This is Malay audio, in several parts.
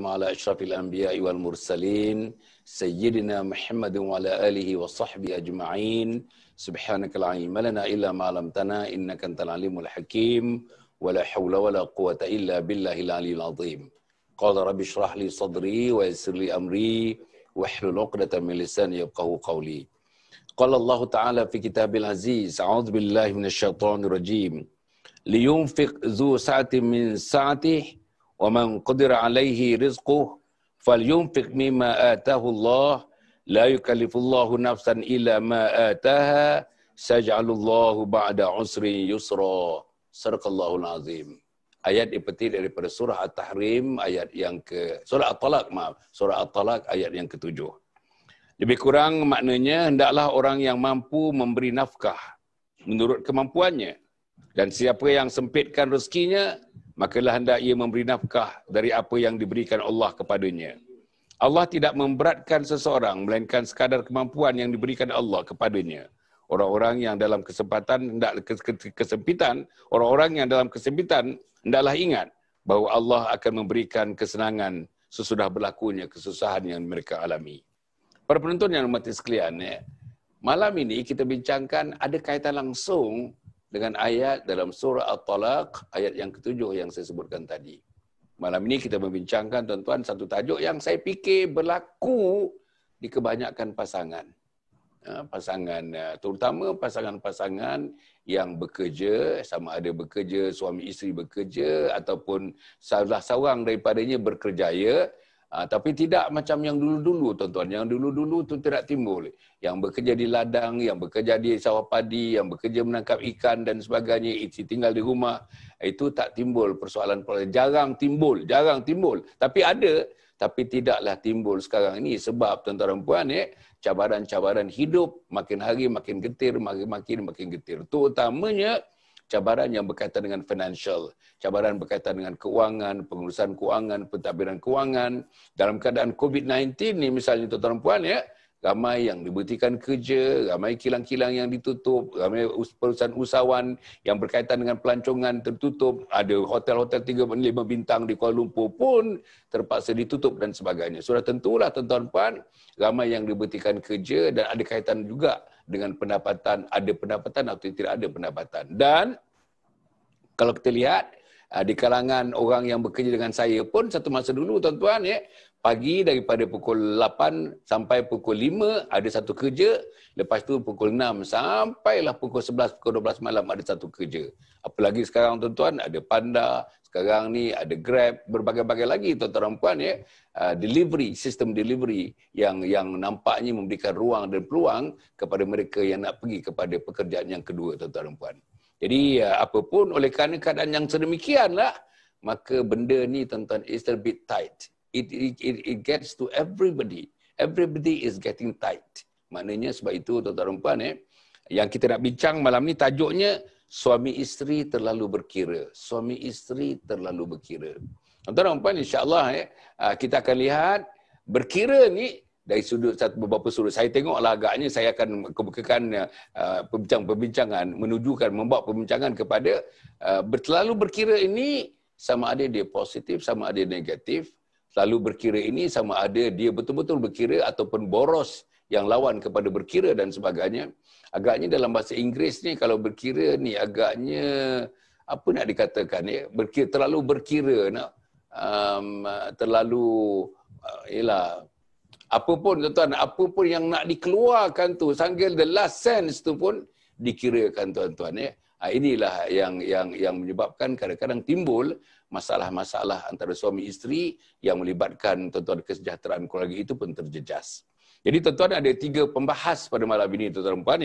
على أشرف الأنبياء والمرسلين سيدنا محمد وعلى آله وصحبه أجمعين سبحانك لا علم لنا إلا ما علمتنا إنك أنت العليم الحكيم ولا حول ولا قوة إلا بالله العلي العظيم قال رب اشرح لي صدري ويسر لي أمري واحلل عقدة من لساني يفقهوا قولي قال الله تعالى في كتاب العزيز أعوذ بالله من الشيطان الرجيم لينفق ذو سعة من سعته ومن قدر عليه رزقه فلينفق مما آتاه الله لا يكلف الله نفسا إلا ما آتاها سيجعل الله بعد عسر يسرا صدق الله العظيم. Ayat dipetik daripada surah At-Tahrim ayat yang surah At-Talaq surah At-Talaq ayat yang ke-7. Lebih kurang maknanya hendaklah orang yang mampu memberi nafkah menurut kemampuannya, dan siapa yang sempitkan rezekinya makalah hendak ia memberi nafkah dari apa yang diberikan Allah kepadanya. Allah tidak memberatkan seseorang melainkan sekadar kemampuan yang diberikan Allah kepadanya. Orang-orang yang dalam kesempitan, orang-orang yang dalam kesempitan hendaklah ingat bahawa Allah akan memberikan kesenangan sesudah berlakunya kesusahan yang mereka alami. Para penonton yang hormati sekalian, malam ini kita bincangkan ada kaitan langsung dengan ayat dalam surah At-Talaq ayat yang ke-7 yang saya sebutkan tadi. Malam ini kita membincangkan tuan-tuan satu tajuk yang saya fikir berlaku di kebanyakan pasangan. Pasangan, terutama pasangan-pasangan yang bekerja, sama ada bekerja, suami isteri bekerja ataupun salah seorang daripadanya berkerjaya. Tapi tidak macam yang dulu-dulu tuan-tuan. Yang dulu-dulu tu tidak timbul. Yang bekerja di ladang, yang bekerja di sawah padi, yang bekerja menangkap ikan dan sebagainya, isteri tinggal di rumah, itu tak timbul persoalan. Jarang timbul. Tapi ada, tapi tidaklah timbul sekarang ini. Sebab tuan-tuan dan puan, cabaran-cabaran hidup makin hari makin getir, makin getir. Terutamanya cabaran yang berkaitan dengan financial, cabaran berkaitan dengan keuangan, pengurusan keuangan, pentadbiran keuangan. Dalam keadaan COVID-19 ni misalnya tuan-tuan dan puan, ramai yang diberikan kerja, ramai kilang-kilang yang ditutup, ramai perusahaan usahawan yang berkaitan dengan pelancongan tertutup, ada hotel-hotel 3-5 bintang di Kuala Lumpur pun terpaksa ditutup dan sebagainya. Sudah tentulah tuan-tuan dan puan, ramai yang diberikan kerja dan ada kaitan juga dengan pendapatan, ada pendapatan atau tidak ada pendapatan. Dan kalau kita lihat di kalangan orang yang bekerja dengan saya pun satu masa dulu tuan-tuan, pagi daripada pukul 8 sampai pukul 5 ada satu kerja, lepas tu pukul 6 sampailah pukul 11, pukul 12 malam ada satu kerja. Apalagi sekarang tuan-tuan ada Panda, sekarang ni ada Grab, berbagai-bagai lagi tuan-tuan dan puan, delivery, sistem delivery yang nampaknya memberikan ruang dan peluang kepada mereka yang nak pergi kepada pekerjaan yang kedua tuan-tuan dan puan. Jadi apapun oleh kerana keadaan yang sedemikianlah, maka benda ni tuan-tuan is a bit tight. It gets to everybody. Everybody is getting tight. Maknanya sebab itu tuan-tuan dan puan, yang kita nak bincang malam ni tajuknya suami isteri terlalu berkira. Suami isteri terlalu berkira. Tuan-tuan dan puan, insya-Allah kita akan lihat berkira ni dari sudut beberapa sudut. Saya tengoklah agaknya saya akan kebukakan perbincangan, membawa perbincangan kepada terlalu berkira ini sama ada dia positif, sama ada negatif. Selalu berkira ini sama ada dia betul-betul berkira ataupun boros yang lawan kepada berkira dan sebagainya. Agaknya dalam bahasa Inggeris ni kalau berkira ni agaknya apa nak dikatakan, terlalu berkira, terlalu apapun tuan-tuan, apapun yang nak dikeluarkan tu, sambil the last sense tu pun dikirakan tuan-tuan. Inilah yang menyebabkan kadang-kadang timbul masalah-masalah antara suami isteri yang melibatkan tuan-tuan kesejahteraan keluarga itu pun terjejas. Jadi tuan-tuan ada 3 pembahas pada malam ini tuan-tuan dan puan.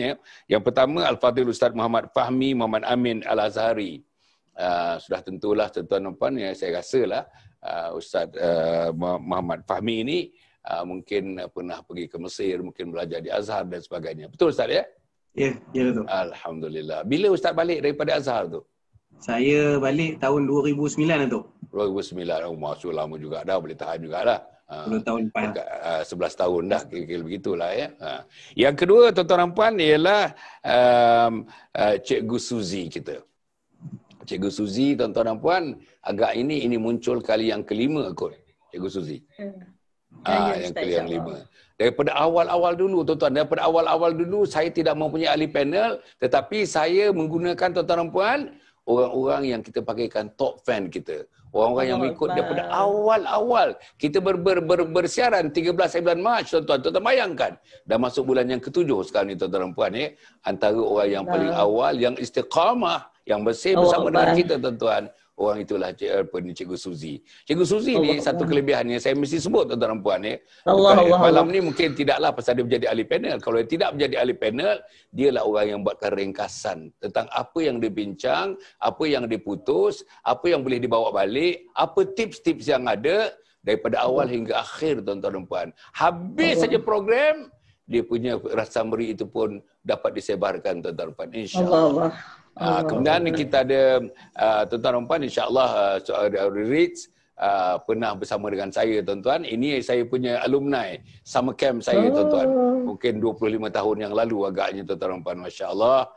Yang pertama Al-Fadhil Ustaz Muhammad Fahmi Muhammad Amin Al-Azhari. Sudah tentulah tuan-tuan dan puan, saya rasalah Ustaz Muhammad Fahmi ini mungkin pernah pergi ke Mesir, mungkin belajar di Azhar dan sebagainya. Betul Ustaz ya? Ya, betul. Alhamdulillah. Bila Ustaz balik daripada Azhar tu? Saya balik tahun 2009 tu. 2009. Oh, masuk lama juga dah, boleh tahan jugalah. 10 tahun lepas. 11 tahun dah, kira-kira begitulah ya. Yang kedua tuan-tuan dan puan ialah Cikgu Suzy kita. Cikgu Suzy tuan-tuan dan puan, agak ini muncul kali yang kelima kot. Cikgu Suzi. Ya, Yang Ustaz, yang insya-Allah. 5. Daripada awal-awal dulu, tuan-tuan, daripada awal-awal dulu saya tidak mempunyai ahli panel, tetapi saya menggunakan tuan-tuan dan puan orang-orang yang kita pakaikan top fan kita. Orang-orang yang Allah mengikut Akbar. daripada awal-awal. Kita bersiaran 13 bulan Mac, tuan-tuan. Tuan-tuan bayangkan. Dah masuk bulan yang ke-7 sekarang ni, tuan-tuan dan puan. Antara orang yang paling awal, yang istiqamah, yang bersih bersama dengan kita, tuan-tuan. Orang itulah Cikgu Suzi. Cikgu Suzi ni satu kelebihannya saya mesti sebut, tuan-tuan dan puan. Malam ni mungkin tidaklah pasal dia menjadi ahli panel. Kalau dia tidak menjadi ahli panel, dialah orang yang buatkan ringkasan tentang apa yang dibincang, apa yang diputus, apa yang boleh dibawa balik, apa tips-tips yang ada daripada awal hingga akhir, tuan-tuan dan puan. Habis saja program, dia punya summary itu pun dapat disebarkan, tuan-tuan dan puan. InsyaAllah. Kemudian kita ada tuan-tuan dan puan, insya-Allah Ritz pernah bersama dengan saya, tuan-tuan. Ini saya punya alumni summer camp saya, tuan-tuan. Mungkin 25 tahun yang lalu agaknya, tuan-tuan dan puan. Masya-Allah.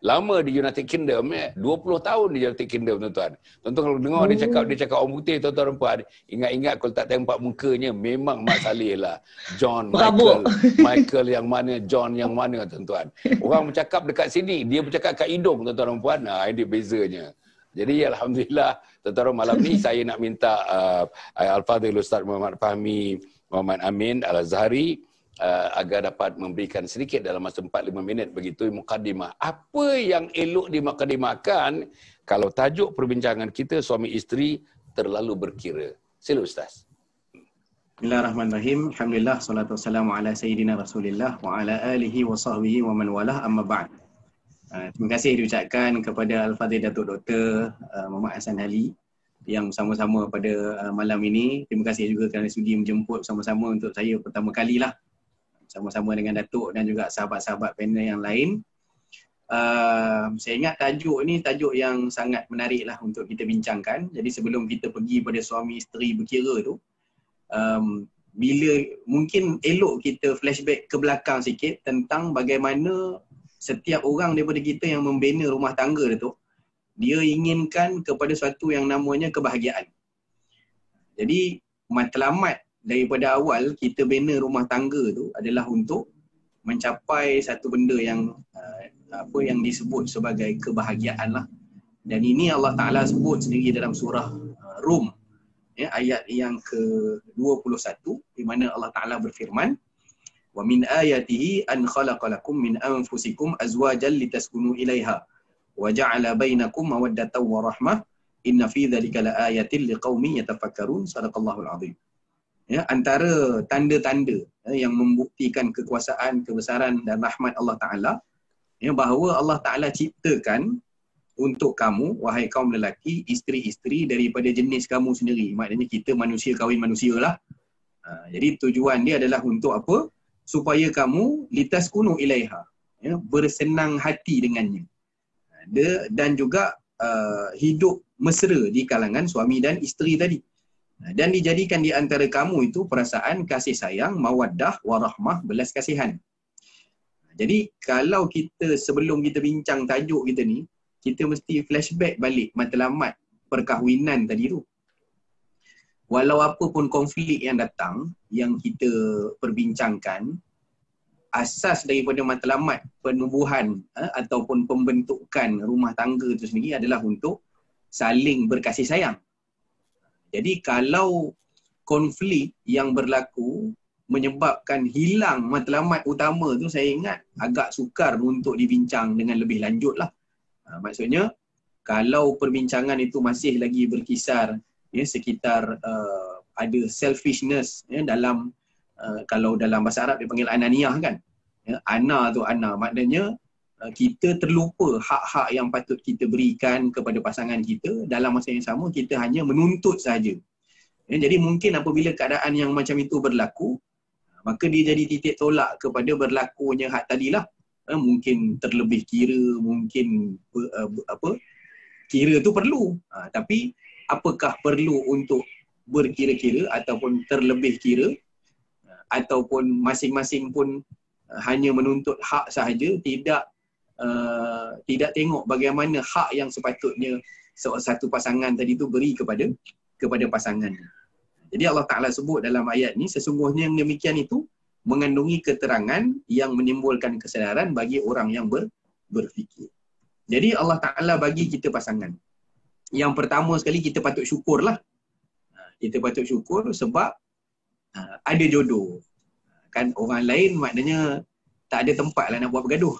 Lama di United Kingdom, 20 tahun di United Kingdom, tuan-tuan. Tuan-tuan kalau dengar dia cakap orang putih, tuan-tuan dan puan, ingat-ingat kalau tak tengok mukanya memang Mak Saleh lah. John, Michael yang mana, John yang mana, tuan-tuan. Orang bercakap dekat sini, dia bercakap kat hidung, tuan-tuan dan puan. Ini bezanya. Jadi alhamdulillah, tuan-tuan, malam ni saya nak minta Al-Fadhil Ustaz Muhammad Fahmi Muhammad Amin Al-Azhari agar dapat memberikan sedikit dalam masa 4-5 minit begitu mukadimah. Apa yang elok dimukadimahkan kalau tajuk perbincangan kita suami isteri terlalu berkira? Sila Ustaz. Bismillahirrahmanirrahim. Alhamdulillah, salatu wassalamu ala sayyidina Rasulillah wa ala alihi wa sahbihi wa man walah, amma ba'd. Terima kasih diucapkan kepada Al-Fadhil Datuk Dr. Muhammad Hassan Ali yang sama-sama pada malam ini. Terima kasih juga kerana sudi menjemput sama-sama untuk saya pertama kalilah sama-sama dengan Datuk dan juga sahabat-sahabat panel yang lain. Saya ingat tajuk ni tajuk yang sangat menarik lah untuk kita bincangkan. Jadi sebelum kita pergi pada suami isteri berkira tu, bila mungkin elok kita flashback ke belakang sikit tentang bagaimana setiap orang daripada kita yang membina rumah tangga tu, dia inginkan kepada suatu yang namanya kebahagiaan. Jadi matlamat daripada awal kita bina rumah tangga tu adalah untuk mencapai satu benda yang apa yang disebut sebagai kebahagiaan lah. Dan ini Allah Ta'ala sebut sendiri dalam surah Rum, ayat yang ke-21, di mana Allah Ta'ala berfirman, wa min ayatihi an khalaqalakum min anfusikum azwajan litaskunu ilaiha wa ja'ala bainakum mawaddatan wa rahmah inna fi dzalika laayatin liqaumin yatafakkarun. Sadaqallahul azim. Antara tanda-tanda yang membuktikan kekuasaan, kebesaran dan rahmat Allah Ta'ala, bahawa Allah Ta'ala ciptakan untuk kamu, wahai kaum lelaki, isteri-isteri daripada jenis kamu sendiri. Maknanya kita manusia kahwin manusia lah. Jadi tujuan dia adalah untuk apa? Supaya kamu litaskunu ilaiha, bersenang hati dengannya. Dan juga hidup mesra di kalangan suami dan isteri tadi. Dan dijadikan di antara kamu itu perasaan kasih sayang, mawaddah, warahmah, belas kasihan. Jadi kalau kita sebelum kita bincang tajuk kita ni, kita mesti flashback balik matlamat perkahwinan tadi tu. Walau apa pun konflik yang datang, yang kita perbincangkan, asas daripada matlamat penubuhan ataupun pembentukan rumah tangga itu sendiri adalah untuk saling berkasih sayang. Jadi kalau konflik yang berlaku menyebabkan hilang matlamat utama tu, saya ingat agak sukar untuk dibincang dengan lebih lanjut lah. Maksudnya kalau perbincangan itu masih lagi berkisar sekitar ada selfishness dalam kalau dalam bahasa Arab dia panggil ananiyah kan. Ana tu ana, maknanya kita terlupa hak-hak yang patut kita berikan kepada pasangan kita. Dalam masa yang sama kita hanya menuntut saja. Jadi mungkin apabila keadaan yang macam itu berlaku, maka dia jadi titik tolak kepada berlakunya hak tadilah. Mungkin terlebih kira, mungkin kira tu perlu. Tapi apakah perlu untuk berkira-kira ataupun terlebih kira, ataupun masing-masing pun hanya menuntut hak sahaja, tidak tengok bagaimana hak yang sepatutnya satu pasangan tadi tu beri kepada pasangan. Jadi Allah Ta'ala sebut dalam ayat ni, sesungguhnya yang demikian itu mengandungi keterangan yang menimbulkan kesedaran bagi orang yang berfikir. Jadi Allah Ta'ala bagi kita pasangan. Yang pertama sekali kita patut syukurlah. Kita patut syukur sebab ada jodoh. Kan orang lain maknanya tak ada tempat lah nak buat bergaduh.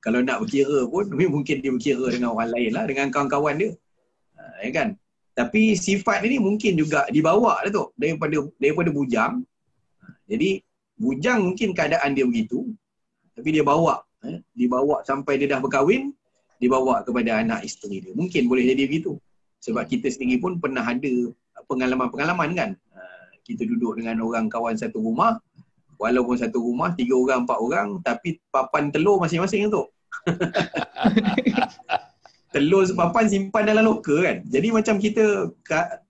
Kalau nak berkira pun mungkin dia berkira dengan orang lain lah, dengan kawan-kawan dia. Ya kan? Tapi sifat ni mungkin juga dibawa lah tu daripada bujang. Jadi bujang mungkin keadaan dia begitu, tapi dia dibawa sampai dia dah berkahwin, dibawa kepada anak isteri dia. Mungkin boleh jadi begitu. Sebab kita sendiri pun pernah ada pengalaman-pengalaman kan. Kita duduk dengan orang kawan satu rumah, walaupun satu rumah 3 orang 4 orang, tapi papan telur masing-masing tu. Telur sepapan simpan dalam loker kan. Jadi macam kita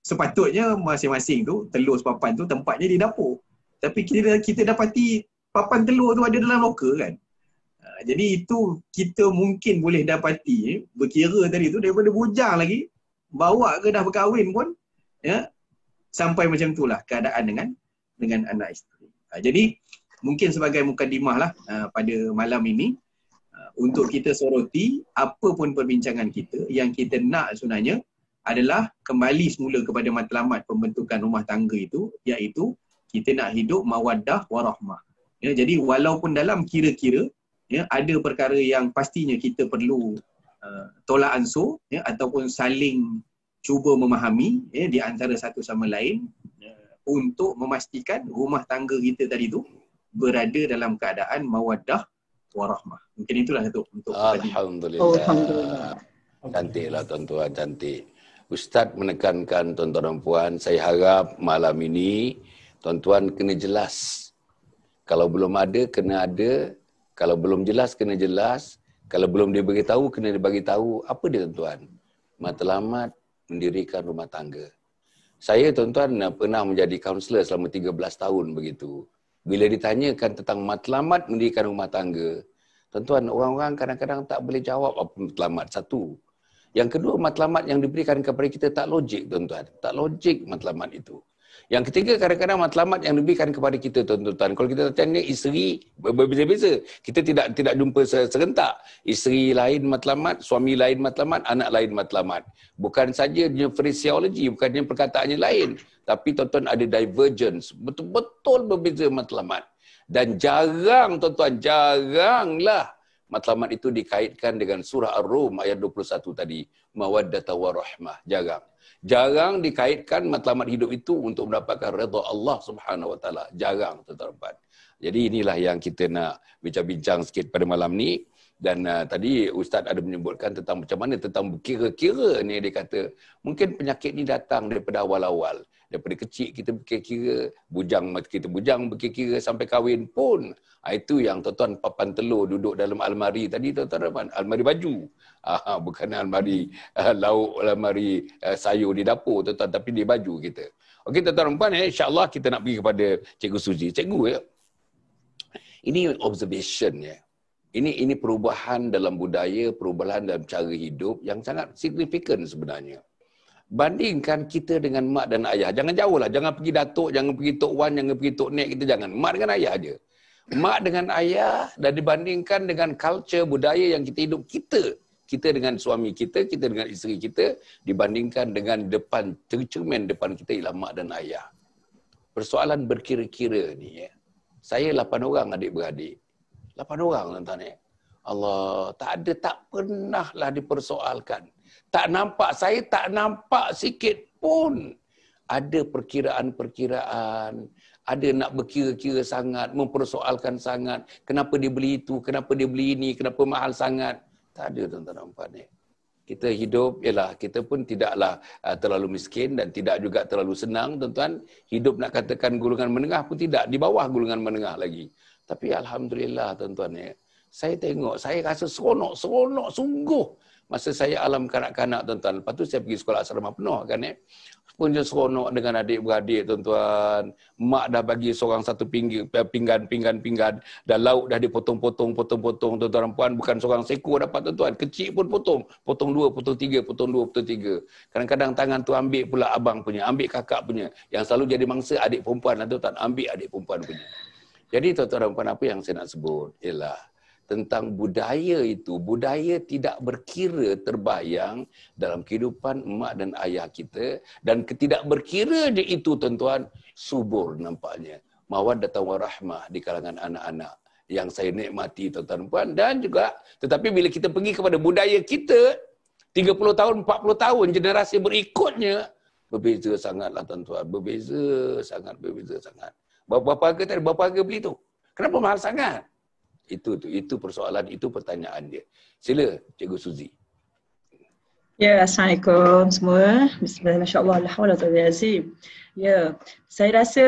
sepatutnya masing-masing tu telur sepapan tu tempatnya di dapur. Tapi kita dapati papan telur tu ada dalam loker kan. Jadi itu kita mungkin boleh dapati berkira tadi tu daripada bujang lagi, bawa ke dah berkahwin pun ya, sampai macam itulah keadaan dengan anak isteri. Jadi mungkin sebagai mukadimah lah pada malam ini, untuk kita soroti apa pun perbincangan kita, yang kita nak sebenarnya adalah kembali semula kepada matlamat pembentukan rumah tangga itu, iaitu kita nak hidup mawaddah warahmah. Ya, jadi walaupun dalam kira-kira ya, ada perkara yang pastinya kita perlu tolak ansur ya, ataupun saling cuba memahami ya, di antara satu sama lain untuk memastikan rumah tangga kita tadi tu berada dalam keadaan mawaddah warahmah. Mungkin itulah satu untuk Alhamdulillah. Cantiklah tuan-tuan, cantik. Ustaz menekankan tuan-tuan dan puan, saya harap malam ini tuan-tuan kena jelas. Kalau belum ada, kena ada. Kalau belum jelas, kena jelas. Kalau belum dia beritahu, kena dia bagi tahu. Apa dia tuan-tuan? Matlamat mendirikan rumah tangga. Saya tuan-tuan pernah menjadi kaunselor selama 13 tahun begitu. Bila ditanyakan tentang matlamat mendirikan rumah tangga, tuan-tuan, orang-orang kadang-kadang tak boleh jawab apa matlamat. Satu. Yang kedua, matlamat yang diberikan kepada kita tak logik, tuan-tuan. Tak logik matlamat itu. Yang ketiga, kadang-kadang matlamat yang diberikan kepada kita, tuan-tuan. Kalau kita tanya isteri, berbeza-beza. Kita tidak jumpa serentak. Isteri lain matlamat, suami lain matlamat, anak lain matlamat. Bukan saja phraseology, bukannya perkataannya lain. Tapi tuan-tuan ada divergence. Betul-betul berbeza matlamat. Dan jarang, tuan-tuan, jaranglah matlamat itu dikaitkan dengan surah Ar-Rum ayat 21 tadi. Mawaddata warahmah. Jarang. Jarang dikaitkan matlamat hidup itu untuk mendapatkan redha Allah Subhanahu Wa Taala. Jarang, tuan-tuan. Jadi inilah yang kita nak bincang-bincang sikit pada malam ni. Dan tadi Ustaz ada menyebutkan tentang macam mana tentang berkira-kira ni. Dia kata mungkin penyakit ni datang daripada awal-awal. Daripada kecil kita berkira-kira, kita bujang berkira-kira sampai kahwin pun. Itu yang tuan-tuan papan telur duduk dalam almari tadi, tuan-tuan, almari baju. Bukan almari lauk, almari sayur di dapur, tuan-tuan, tapi di baju kita. Okey, tuan-tuan puan, insya-Allah kita nak pergi kepada Cikgu Suzy. Cikgu ya. Ini observation ya. Ini perubahan dalam budaya, perubahan dalam cara hidup yang sangat signifikan sebenarnya. Bandingkan kita dengan mak dan ayah. Jangan jauh lah. Jangan pergi datuk, jangan pergi tok wan, jangan pergi tok nek. Kita jangan. Mak dengan ayah aja. Mak dengan ayah dan dibandingkan dengan culture, budaya yang kita hidup kita. Kita dengan suami kita, kita dengan isteri kita. Dibandingkan dengan depan, cermin depan kita ialah mak dan ayah. Persoalan berkira-kira ni ya. Saya 8 orang adik-beradik. 8 orang tuan-tuan ya. Allah, tak pernahlah dipersoalkan. Saya tak nampak sikit pun ada perkiraan-perkiraan, ada nak berkira-kira sangat, mempersoalkan sangat, kenapa dia beli itu, kenapa dia beli ini, kenapa mahal sangat. Tak ada tuan-tuan nampak ni. Kita hidup, ialah kita pun tidaklah terlalu miskin dan tidak juga terlalu senang, tuan-tuan. Hidup nak katakan golongan menengah pun tidak, di bawah golongan menengah lagi. Tapi alhamdulillah tuan-tuan ya. Saya tengok, saya rasa seronok sungguh Masa saya alam kanak-kanak tuan-tuan, lepas tu saya pergi sekolah asrama penuh kan Punya seronok dengan adik-beradik tuan-tuan. Mak dah bagi seorang satu pinggan, dan lauk dah dipotong-potong tuan-tuan puan, bukan seorang sekor dapat tuan-tuan. Kecil pun potong 2, potong 3, potong 2, potong 3. Kadang-kadang tangan tu ambil pula abang punya, ambil kakak punya. Yang selalu jadi mangsa adik perempuan lah tuan-tuan, ambil adik perempuan punya. Jadi tuan-tuan dan puan, apa yang saya nak sebut ialah tentang budaya itu. Budaya tidak berkira terbayang dalam kehidupan mak dan ayah kita. Dan tidak berkira je itu tuan-tuan, subur nampaknya. Mawaddatun warahmah di kalangan anak-anak yang saya nikmati tuan-tuan dan puan. Dan juga, tetapi bila kita pergi kepada budaya kita, 30 tahun, 40 tahun generasi berikutnya, berbeza sangatlah tuan-tuan. Berbeza sangat. Berapa harga tadi? Berapa harga beli tu? Kenapa mahal sangat? Itu persoalan, itu pertanyaan dia. Sila Cikgu Suzy. Ya, Assalamualaikum semua. Bismillah, masya-Allah, la haula wala quwwata illa. Ya, saya rasa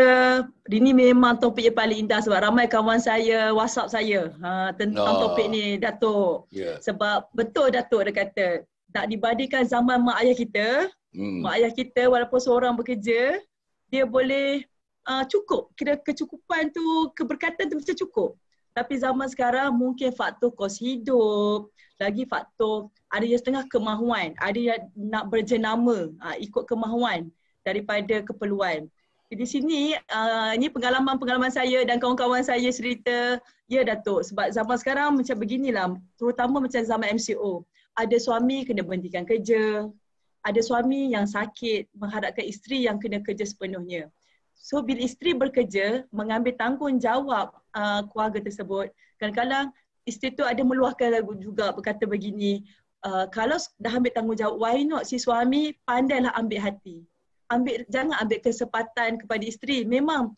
ini memang topik yang paling indah sebab ramai kawan saya WhatsApp saya tentang topik ni, Datuk. Yeah. Sebab betul Datuk dia kata, tak dibandingkan zaman mak ayah kita. Mak ayah kita walaupun seorang bekerja, dia boleh cukup. Kira kecukupan tu, keberkatan tu macam cukup. Tapi zaman sekarang mungkin faktor kos hidup, lagi faktor ada yang setengah kemahuan, ada yang nak berjenama ikut kemahuan daripada keperluan. Di sini ini pengalaman saya dan kawan-kawan saya cerita, ya Datuk, sebab zaman sekarang macam beginilah, terutama macam zaman MCO. Ada suami kena berhentikan kerja, ada suami yang sakit menghadapkan isteri yang kena kerja sepenuhnya. So bila isteri bekerja, mengambil tanggungjawab keluarga tersebut, kadang-kadang isteri tu ada meluahkan juga berkata begini, kalau dah ambil tanggungjawab, why not si suami pandailah ambil hati. Jangan ambil kesempatan kepada isteri. Memang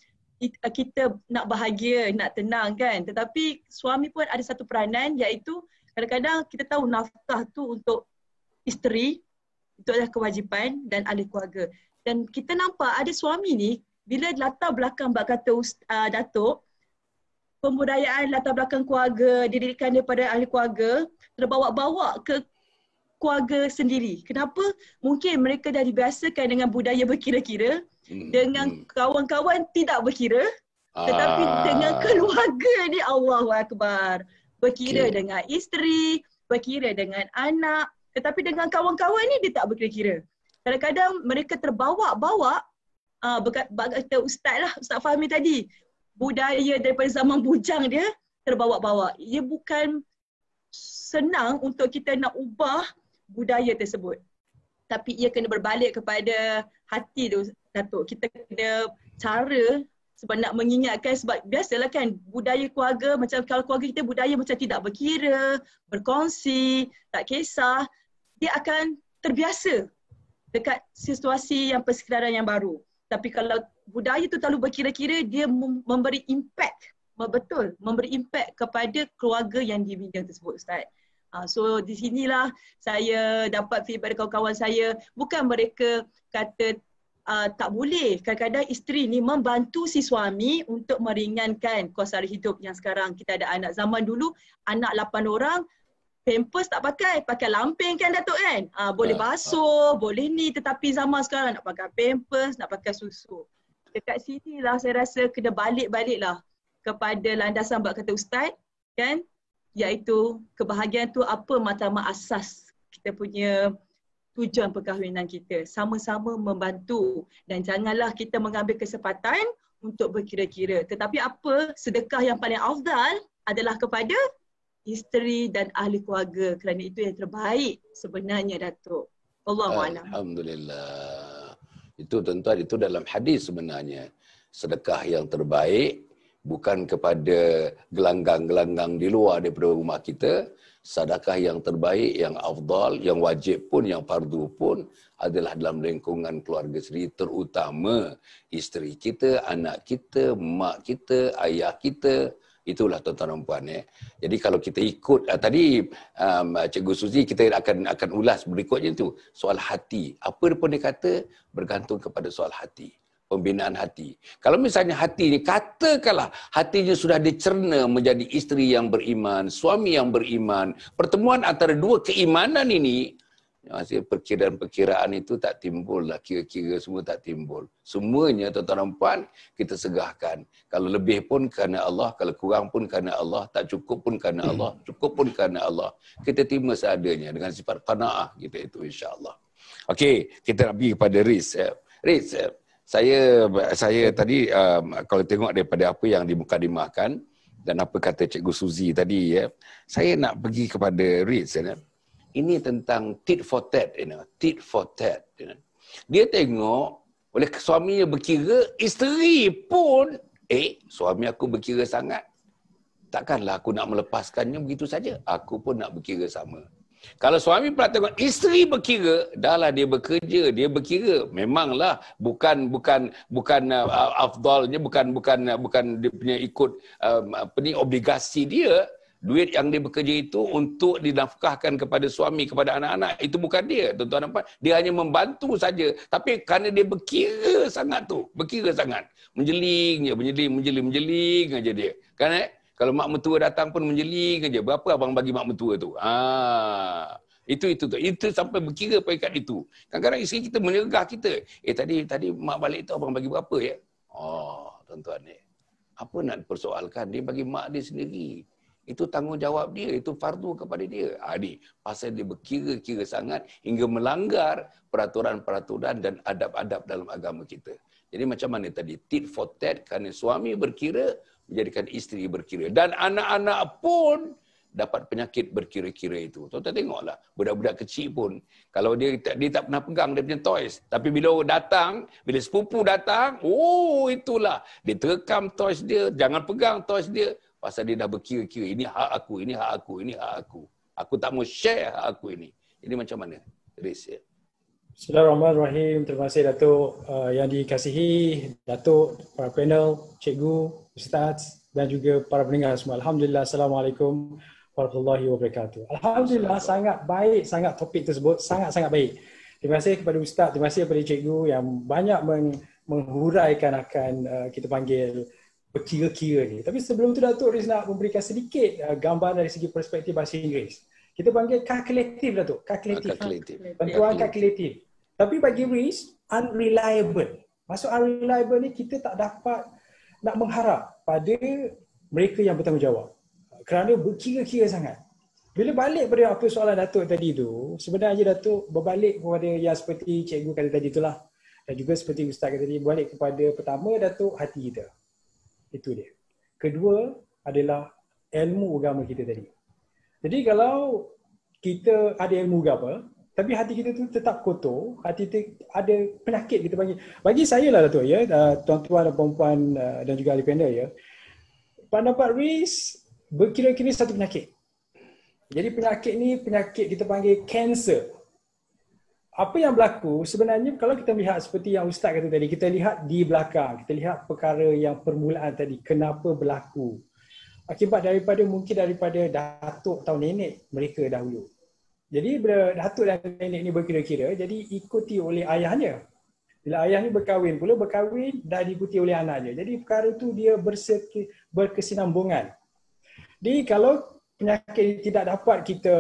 kita nak bahagia, nak tenang kan, tetapi suami pun ada satu peranan, iaitu kadang-kadang kita tahu nafkah tu untuk isteri, itu adalah kewajipan dan ahli keluarga. Dan kita nampak ada suami ni, bila latar belakang kata Datuk, pembudayaan latar belakang keluarga, didikan daripada ahli keluarga, terbawa-bawa ke keluarga sendiri. Kenapa? Mungkin mereka dah dibiasakan dengan budaya berkira-kira, dengan kawan-kawan tidak berkira, tetapi dengan keluarga ni Allahu Akbar. Berkira dengan isteri, berkira dengan anak, tetapi dengan kawan-kawan ni dia tak berkira-kira. Kadang-kadang mereka terbawa-bawa, kata Ustaz Fahmi tadi, budaya daripada zaman bujang dia terbawa-bawa. Ia bukan senang untuk kita nak ubah budaya tersebut. Tapi ia kena berbalik kepada hati tu, Datuk. Kita kena cara sebab nak mengingatkan, sebab biasalah kan budaya keluarga, macam kalau keluarga kita budaya macam tidak berkira, berkongsi, tak kisah, dia akan terbiasa dekat situasi yang persekitaran yang baru. Tapi kalau budaya tu terlalu berkira-kira, dia memberi impact, memberi impact kepada keluarga yang dibina tersebut, Ustaz. So di sinilah saya dapat feedback dari kawan-kawan saya, bukan mereka kata tak boleh. Kadang-kadang isteri ni membantu si suami untuk meringankan kos sara hidup yang sekarang kita ada anak. Zaman dulu anak 8 orang, pampers tak pakai lamping kan Datuk kan? Boleh basuh, boleh ni, tetapi zaman sekarang nak pakai pampers, nak pakai susu. Dekat sini lah saya rasa kena balik-baliklah kepada landasan bab kata Ustaz kan, iaitu kebahagiaan tu apa matlamat asas kita punya tujuan perkahwinan kita. Sama-sama membantu dan janganlah kita mengambil kesempatan untuk berkira-kira. Tetapi apa sedekah yang paling afdal adalah kepada isteri dan ahli keluarga, kerana itu yang terbaik sebenarnya Datuk. Allahuakbar. Alhamdulillah. Itu tuan-tuan, itu dalam hadis sebenarnya. Sedekah yang terbaik bukan kepada gelanggang-gelanggang di luar daripada rumah kita. Sedekah yang terbaik, yang afdal, yang wajib pun, yang fardu pun adalah dalam lingkungan keluarga sendiri, terutama isteri kita, anak kita, mak kita, ayah kita. Itulah tuan-tuan dan puan. Jadi kalau kita ikut tadi Cikgu Suzy, kita akan ulas berikutnya tu soal hati. Apa pun dia kata bergantung kepada soal hati. pembinaan hati. Kalau misalnya hati ni, katakanlah hatinya sudah dicerna menjadi isteri yang beriman, suami yang beriman, pertemuan antara dua keimanan ini, hasil perkiraan-perkiraan itu tak timbul lah, kira-kira semua tak timbul. Semuanya tuan-tuan dan puan kita segahkan. Kalau lebih pun kerana Allah, kalau kurang pun kerana Allah, tak cukup pun kerana Allah, cukup pun kerana Allah. Kita terima seadanya dengan sifat qanaah kita itu, insya-Allah. Okey, kita nak pergi kepada Riz. Riz, saya tadi kalau tengok daripada apa yang dimukadimahkan dan apa kata Cikgu Suzy tadi, saya nak pergi kepada Riz. Ini tentang tit for tat, tit for tat. Dia tengok oleh suaminya berkira, isteri pun, suami aku berkira sangat. Takkanlah aku nak melepaskannya begitu saja. Aku pun nak berkira sama. Kalau suami pula tengok isteri berkira, dahlah dia bekerja, dia berkira. Memanglah bukan afdalnya, bukan dia punya ikut obligasi dia. Duit yang dia bekerja itu untuk dinafkahkan kepada suami, kepada anak-anak, itu bukan dia, tuan-tuan dan puan. Dia hanya membantu saja. Tapi kerana dia berkira sangat tu, berkira sangat, menjeling aja dia. Kan kalau mak mentua datang pun menjeling aja. Berapa abang bagi mak mentua tu? Itu sampai berkira peringkat itu. Kadang-kadang isteri kita menyergah kita. Tadi mak balik tu abang bagi berapa ya? Tuan-tuan ni. Apa nak dipersoalkan? Dia bagi mak dia sendiri. Itu tanggungjawab dia, itu fardu kepada dia. Pasal dia berkira-kira sangat hingga melanggar peraturan-peraturan dan adab-adab dalam agama kita. Jadi macam mana tadi? Tit for tat, kerana suami berkira, menjadikan isteri berkira. Dan anak-anak pun dapat penyakit berkira-kira itu. Tuan-tuan tengoklah, budak-budak kecil pun, kalau dia tak pernah pegang dia punya toys. Tapi bila sepupu datang, itulah. Dia terekam toys dia, jangan pegang toys dia. Pasal dia dah berkira-kira, ini hak aku, ini hak aku, ini hak aku. Aku tak mau share hak aku ini. Ini macam mana? Riz, ya. Bismillahirrahmanirrahim. Terima kasih Datuk yang dikasihi, Datuk, para panel, cikgu, ustaz dan juga para pendengar semua. Alhamdulillah, Assalamualaikum warahmatullahi wabarakatuh. Alhamdulillah, sangat baik, sangat topik tersebut, sangat-sangat baik. Terima kasih kepada ustaz, terima kasih kepada cikgu yang banyak menghuraikan akan kita panggil berkira-kira ni. Tapi sebelum tu Datuk Riz nak memberikan sedikit gambaran dari segi perspektif bahasa Inggeris. Kita panggil kalkulatif Datuk, kalkulatif. Bantuan kalkulatif. Tapi bagi Riz, unreliable. Maksud unreliable ni kita tak dapat nak mengharap pada mereka yang bertanggungjawab. Kerana berkira-kira sangat. Bila balik pada apa soalan Datuk tadi tu, sebenarnya Datuk berbalik kepada yang seperti cikgu kata tadi itulah. Dan juga seperti ustaz kata tadi, balik kepada pertama Datuk, hati kita. Itu dia. Kedua adalah ilmu agama kita tadi. Jadi kalau kita ada ilmu agama, tapi hati kita tu tetap kotor, hati kita ada penyakit kita panggil. Bagi saya lah Datuk ya, tuan-tuan dan puan-puan dan juga ahli panel ya. Pendapat Riz berkira-kira satu penyakit. Jadi penyakit ni penyakit kita panggil kanser. Apa yang berlaku sebenarnya kalau kita lihat seperti yang ustaz kata tadi, kita lihat di belakang, kita lihat perkara yang permulaan tadi, kenapa berlaku. Akibat daripada datuk atau nenek mereka dahulu. Jadi bila datuk dan nenek ni berkira-kira, jadi ikuti oleh ayahnya. Bila ayahnya berkahwin dah diikuti oleh anaknya. Jadi perkara tu dia berkesinambungan. Jadi kalau penyakit tidak dapat kita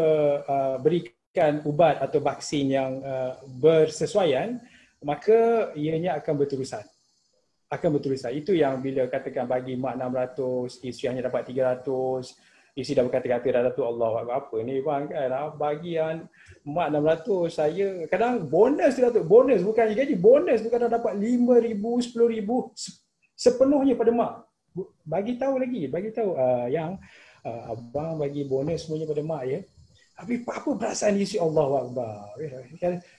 berikan ubat atau vaksin yang bersesuaian, maka ianya akan berterusan. Itu yang bila katakan bagi mak 600, isteri hanya dapat 300, isteri dah berkata-kata dah Datuk, Allah apa ni bang kan, bagi yang mak 600, saya kadang bonus tu Datuk, bonus bukan gaji, bonus tu kadang dapat 5,000, 10,000 sepenuhnya pada mak. Bagi tahu yang abang bagi bonus semuanya pada mak ya. Tapi apa perasaan isteri, Allahu Akbar.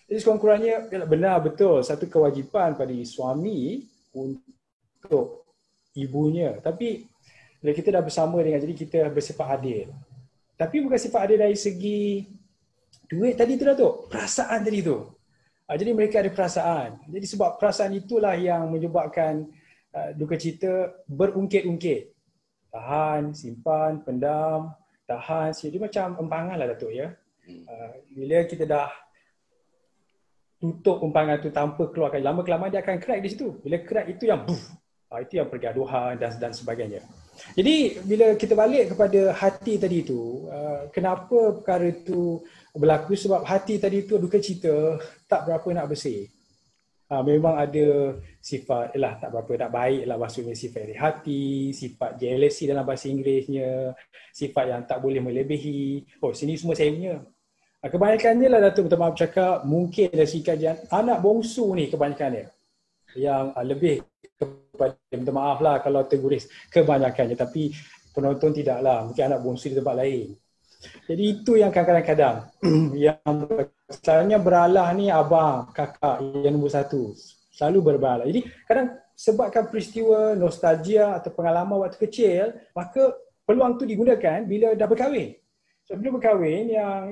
Jadi sekurang-kurangnya benar betul satu kewajipan pada suami untuk ibunya. Tapi bila kita dah bersama dengan, jadi kita bersifat adil. Tapi bukan sifat adil dari segi duit tadi tu Datuk, perasaan tadi tu. Jadi mereka ada perasaan. Jadi sebab perasaan itulah yang menyebabkan duka cita berungkit-ungkit. Tahan, simpan, pendam, tahan. Jadi macam empangan lah Datuk ya. Bila kita dah tutup umpangan tu tanpa keluarkan, lama-kelamaan dia akan crack di situ. Bila crack itu yang itu yang pergaduhan dan sebagainya. Jadi bila kita balik kepada hati tadi tu, kenapa perkara itu berlaku? Sebab hati tadi tu duka cita tak berapa nak bersih. Memang ada sifat tak berapa nak baik lah, maksudnya sifat iri hati, sifat jealousy dalam bahasa Inggerisnya, sifat yang tak boleh melebihi. Sini semua saya punya. Kebanyakannya lah Datuk minta maaf cakap, mungkin dari segi kajian anak bongsu ni kebanyakannya yang lebih kepada, minta maaf lah kalau terguris kebanyakannya, tapi penonton tidaklah, mungkin anak bongsu di tempat lain. Jadi itu yang kadang-kadang yang misalnya beralah ni abang, kakak yang nombor satu selalu beralah. Jadi kadang sebabkan peristiwa nostalgia atau pengalaman waktu kecil, maka peluang tu digunakan bila dah berkahwin. So bila berkahwin yang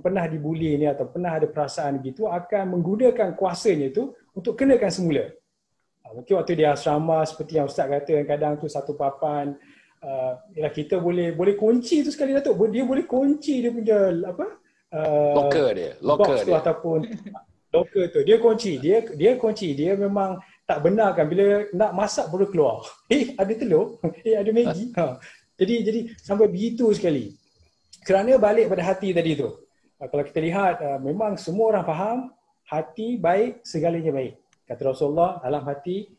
pernah dibuli ni atau pernah ada perasaan begitu akan menggunakan kuasanya tu untuk kenakan semula. Mungkin waktu di asrama seperti yang Ustaz kata, kadang tu satu papan, kita boleh kunci tu sekali Datuk. Dia boleh kunci dia punya locker dia. Ataupun locker tu. Dia kunci. Dia memang tak benarkan bila nak masak baru keluar. Ada telur, ada Maggi. Jadi sampai begitu sekali. Kerana balik pada hati tadi tu. Kalau kita lihat memang semua orang faham hati baik, segalanya baik. Kata Rasulullah, dalam hati,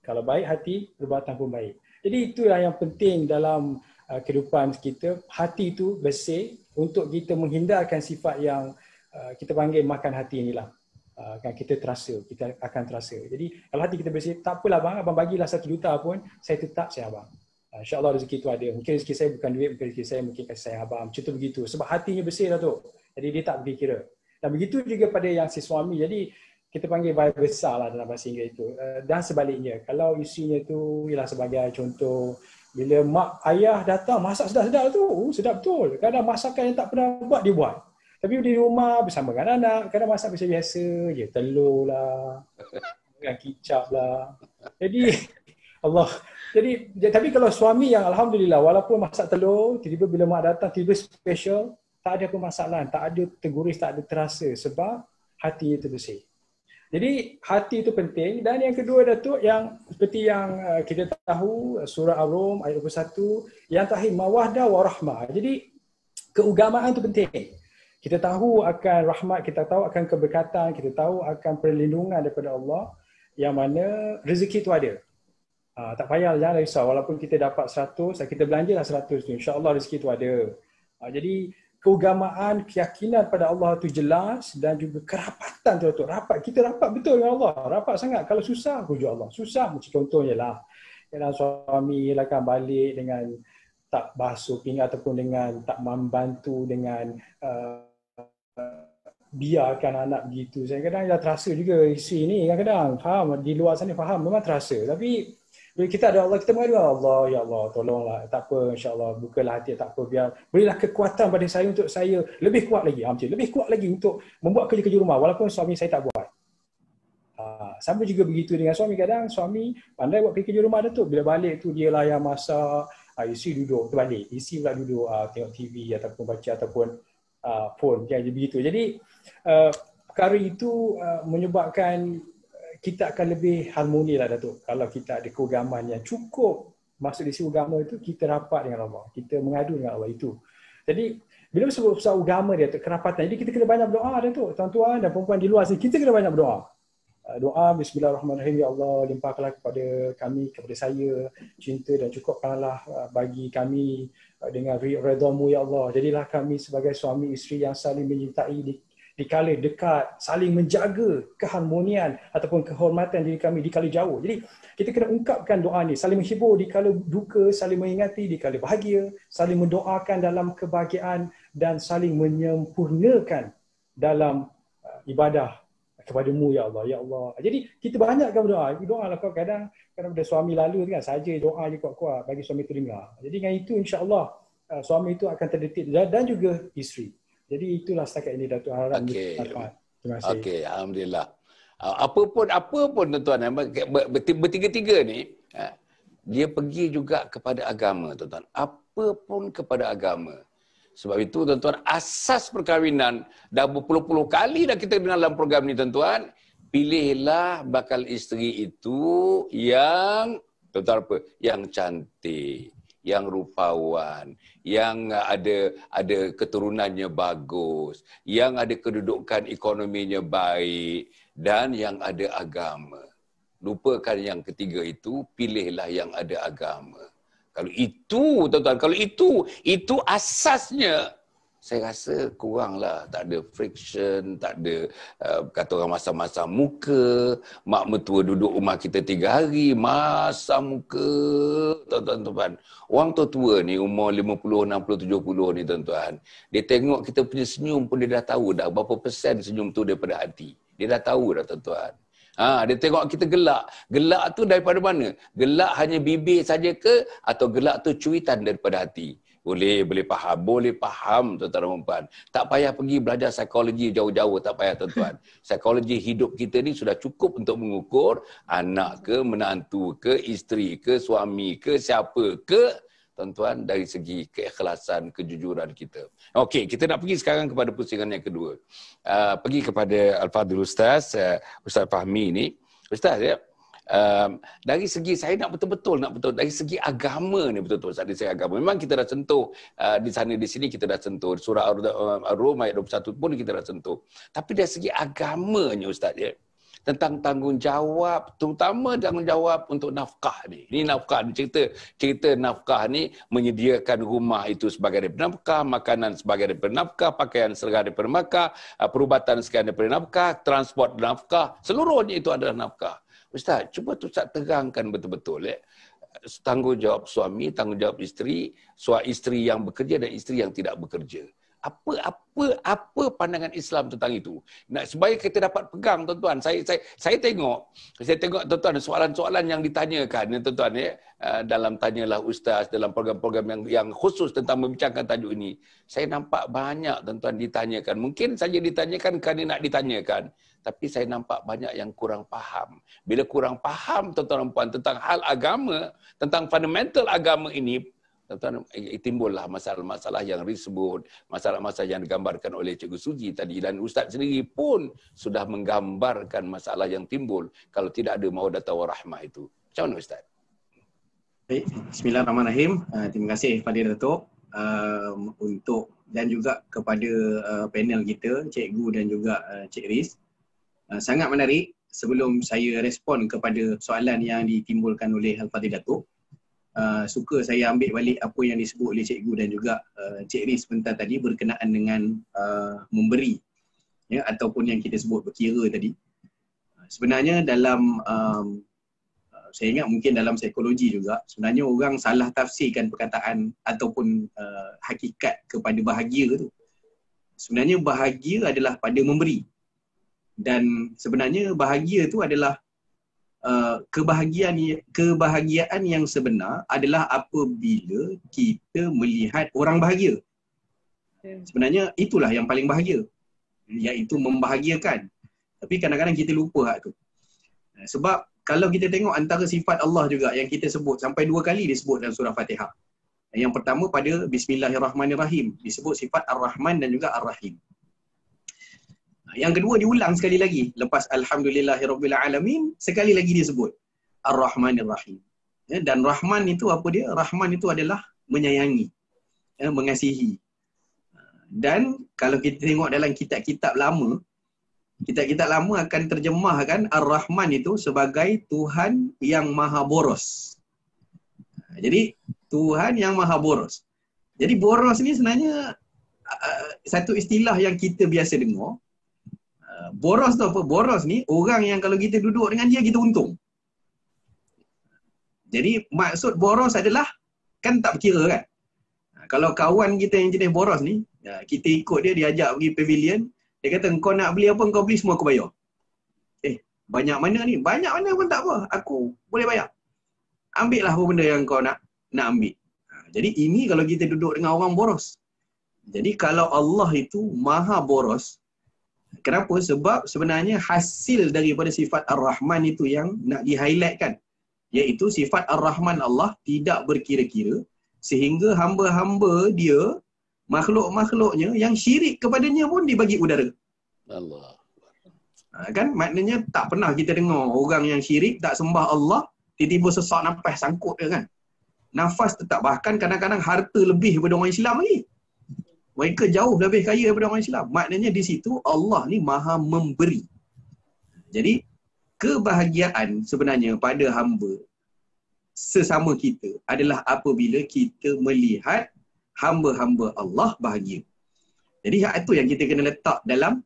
kalau baik hati, perbuatan pun baik. Jadi itulah yang penting dalam kehidupan kita. Hati itu bersih untuk kita menghindarkan sifat yang kita panggil makan hati inilah. Kan kita akan terasa. Jadi kalau hati kita bersih, tak apalah bang, abang bagilah 1 juta pun, saya tetap sayang abang. InsyaAllah rezeki itu ada. Mungkin rezeki saya bukan duit, mungkin rezeki saya mungkin kasih sayang abang. Macam tu begitu. Sebab hatinya bersih lah tu. Jadi dia tak pergi kira. Dan begitu juga pada yang si suami. Jadi kita panggil vibe besar lah dalam bahasa Inggeris itu. Dan sebaliknya, kalau isinya tu ialah sebagai contoh, bila mak ayah datang masak sedap-sedap tu, sedap betul. Kadang masakan yang tak pernah buat, dia buat. Tapi di rumah bersama dengan anak, kadang masak biasa-biasa je, telur lah, dengan kicap lah. Jadi Allah. Tapi kalau suami yang alhamdulillah, walaupun masak telur, tiba-tiba bila mak datang, tiba-tiba special, tak ada permasalahan, tak ada terguris, tak ada terasa sebab hati itu bersih. Jadi hati itu penting. Dan yang kedua Datuk, yang seperti yang kita tahu surah Ar-Rum ayat 21, yang terakhir mawaddah warahmah. Jadi keagamaan itu penting. Kita tahu akan rahmat, kita tahu akan keberkatan, kita tahu akan perlindungan daripada Allah, yang mana rezeki itu ada. Tak payah, jangan risau, walaupun kita dapat 100, kita belanjalah 100 tu, insya-Allah rezeki itu ada. Jadi keagamaan, keyakinan pada Allah tu jelas, dan juga kerapatan tu, rapat. Kita rapat betul dengan Allah, rapat sangat. Kalau susah, rujuk Allah. Susah, macam contohnya lah, kadang suami kan balik dengan tak basuh pinggan ataupun dengan tak membantu dengan biarkan anak begitu. Saya kadang dah terasa juga isteri ni, kadang-kadang faham, di luar sana faham, memang terasa. Tapi bila kita ada Allah, kita mengadu Allah, ya Allah tolonglah, tak apa, insya-Allah bukalah hati, tak apa, biar berilah kekuatan pada saya untuk saya lebih kuat lagi, lebih kuat lagi untuk membuat kerja-kerja rumah walaupun suami saya tak buat. Sama juga begitu dengan suami, kadang suami pandai buat kerja rumah dah tu, bila balik tu dia lah yang masak, isteri duduk terbalik, isteri pula duduk tengok TV ataupun baca ataupun phone, jadi begitu. Jadi perkara itu menyebabkan kita akan lebih harmoni lah Datuk. Kalau kita ada keagamaan yang cukup, maksud di sisi agama itu kita rapat dengan Allah, kita mengadu dengan Allah itu. Jadi bila sebut pasal agama dia, kerapatan, jadi kita kena banyak berdoa Datuk. Tuan-tuan dan perempuan di luar sini, kita kena banyak berdoa. Doa bismillahirrahmanirrahim, ya Allah limpahkanlah kepada kami, kepada saya cinta dan cukupkanlah bagi kami dengan redha-Mu ya Allah. Jadilah kami sebagai suami isteri yang saling menyintai di kala dekat, saling menjaga keharmonian ataupun kehormatan diri kami di kala jauh. Jadi kita kena ungkapkan doa ni, saling menghibur di kala duka, saling mengingati di kala bahagia, saling mendoakan dalam kebahagiaan dan saling menyempurnakan dalam ibadah kepada-Mu ya Allah, ya Allah. Jadi kita banyakkan berdoa. Doa lah kadang ada suami lalu kan saja doa je kuat-kuat bagi suami tu dengar. Jadi dengan itu insya-Allah suami itu akan terdetik dan juga isteri. Jadi itulah setakat ini Datuk, harap bermanfaat. Terima kasih. Okey, alhamdulillah. Apa pun tuan-tuan, bertiga-tiga ni dia pergi juga kepada agama tuan-tuan. Apa pun kepada agama. Sebab itu tuan-tuan, asas perkahwinan dah berpuluh-puluh kali dah kita dengar dalam program ni tuan-tuan, pilihlah bakal isteri itu yang tuan-tuan apa? Yang cantik, yang rupawan, yang ada keturunannya bagus, yang ada kedudukan ekonominya baik dan yang ada agama. Lupakan yang ketiga itu, pilihlah yang ada agama. Kalau itu, tuan-tuan, kalau itu asasnya, saya rasa kuranglah. Tak ada friction, tak ada kata orang masam-masam muka, mak mertua duduk rumah kita 3 hari, masam muka, tuan-tuan. Orang tua-tua ni, umur 50, 60, 70 ni tuan-tuan, dia tengok kita punya senyum pun dia dah tahu dah berapa persen senyum tu daripada hati. Dia dah tahu dah tuan-tuan. Dia tengok kita gelak. Gelak tu daripada mana? Gelak hanya bibir saja ke atau gelak tu cuitan daripada hati? Boleh faham tuan-tuan dan puan. Tak payah pergi belajar psikologi jauh-jauh, tak payah tuan-tuan. Psikologi hidup kita ni sudah cukup untuk mengukur anak ke, menantu ke, isteri ke, suami ke, siapa ke, tuan-tuan, dari segi keikhlasan, kejujuran kita. Okey, kita nak pergi sekarang kepada pusingan yang kedua. Pergi kepada Al-Fadhil Ustaz, Ustaz Fahmi ni. Ustaz, ya, dari segi saya nak betul-betul dari segi agama ni, betul-betul dari segi agama. Memang kita dah sentuh di sana di sini, kita dah sentuh surah Ar-Rum ayat 21 pun kita dah sentuh. Tapi dari segi agamanya Ustaz, ya, tentang tanggungjawab, terutama tanggungjawab untuk nafkah ni. Ini nafkah ni, cerita nafkah ni, menyediakan rumah itu sebagai daripada nafkah, makanan sebagai daripada nafkah, pakaian sebagai daripada nafkah, perubatan sebagai daripada nafkah, transport nafkah, seluruhnya itu adalah nafkah. Ustaz, cuba Ustaz terangkan betul-betul, ya, tanggungjawab suami, tanggungjawab isteri yang bekerja dan isteri yang tidak bekerja. Apa pandangan Islam tentang itu? Supaya kita dapat pegang, tuan-tuan. Saya tengok tuan-tuan, soalan-soalan yang ditanyakan, tuan-tuan, ya, dalam Tanyalah Ustaz, dalam program-program yang khusus tentang membincangkan tajuk ini. Saya nampak banyak, tuan-tuan, ditanyakan. Mungkin saja ditanyakan kerana nak ditanyakan. Tapi saya nampak banyak yang kurang faham. Bila kurang faham, tuan-tuan dan puan, tentang hal agama, tentang fundamental agama ini, tuan-tuan, timbullah masalah-masalah yang disebut, masalah-masalah yang digambarkan oleh Cikgu Suzy tadi, dan Ustaz sendiri pun sudah menggambarkan masalah yang timbul kalau tidak ada mawaddah warahmah itu. Macam mana Ustaz? Baik, bismillahirrahmanirrahim. Terima kasih Fadil Datuk untuk dan juga kepada panel kita, Cikgu dan juga Cik Riz. Sangat menarik. Sebelum saya respon kepada soalan yang ditimbulkan oleh Al-Fadhil Datuk, suka saya ambil balik apa yang disebut oleh Cikgu dan juga Cik Riz sebentar tadi berkenaan dengan memberi, ya, ataupun yang kita sebut berkira tadi. Sebenarnya dalam saya ingat mungkin dalam psikologi juga, sebenarnya orang salah tafsirkan perkataan ataupun hakikat kepada bahagia tu. Sebenarnya bahagia adalah pada memberi. Dan sebenarnya bahagia tu adalah kebahagiaan yang sebenar adalah apabila kita melihat orang bahagia. Sebenarnya itulah yang paling bahagia, iaitu membahagiakan. Tapi kadang-kadang kita lupa hak tu. Sebab kalau kita tengok antara sifat Allah juga yang kita sebut, sampai 2 kali disebut dalam surah Fatihah. Yang pertama pada Bismillahirrahmanirrahim, disebut sifat Ar-Rahman dan juga Ar-Rahim. Yang kedua diulang sekali lagi, lepas Alhamdulillahirrabbilalamin, sekali lagi disebut Ar-Rahmanir-Rahim. Ya, dan Rahman itu apa dia? Rahman itu adalah menyayangi, ya, mengasihi. Dan kalau kita tengok dalam kitab-kitab lama, kitab-kitab lama akan terjemahkan Ar-Rahman itu sebagai Tuhan yang Maha Boros. Jadi Tuhan yang Maha Boros. Jadi boros ni sebenarnya satu istilah yang kita biasa dengar. Boros tu apa? Boros ni orang yang kalau kita duduk dengan dia, kita untung. Jadi maksud boros adalah, kan tak berkira kan? Kalau kawan kita yang jenis boros ni, kita ikut dia, diajak pergi pavilion, dia kata, kau nak beli apa, kau beli semua aku bayar. Banyak mana ni? Banyak mana pun tak apa, aku boleh bayar. Ambil lah apa benda yang kau nak ambil. Jadi ini kalau kita duduk dengan orang boros. Jadi kalau Allah itu maha boros, kenapa? Sebab sebenarnya hasil daripada sifat Ar-Rahman itu yang nak di-highlightkan, iaitu sifat Ar-Rahman Allah tidak berkira-kira, sehingga hamba-hamba dia makhluk-makhluknya yang syirik kepadanya pun dibagi udara. Allah. Kan maknanya tak pernah kita dengar orang yang syirik tak sembah Allah tiba-tiba sesak nafas sangkut dia kan. Nafas tetap, bahkan kadang-kadang harta lebih daripada orang Islam lagi. Mereka jauh lebih kaya daripada orang Islam. Maknanya di situ Allah ni Maha memberi. Jadi kebahagiaan sebenarnya pada hamba sesama kita adalah apabila kita melihat hamba-hamba Allah bahagia. Jadi hak itu yang kita kena letak dalam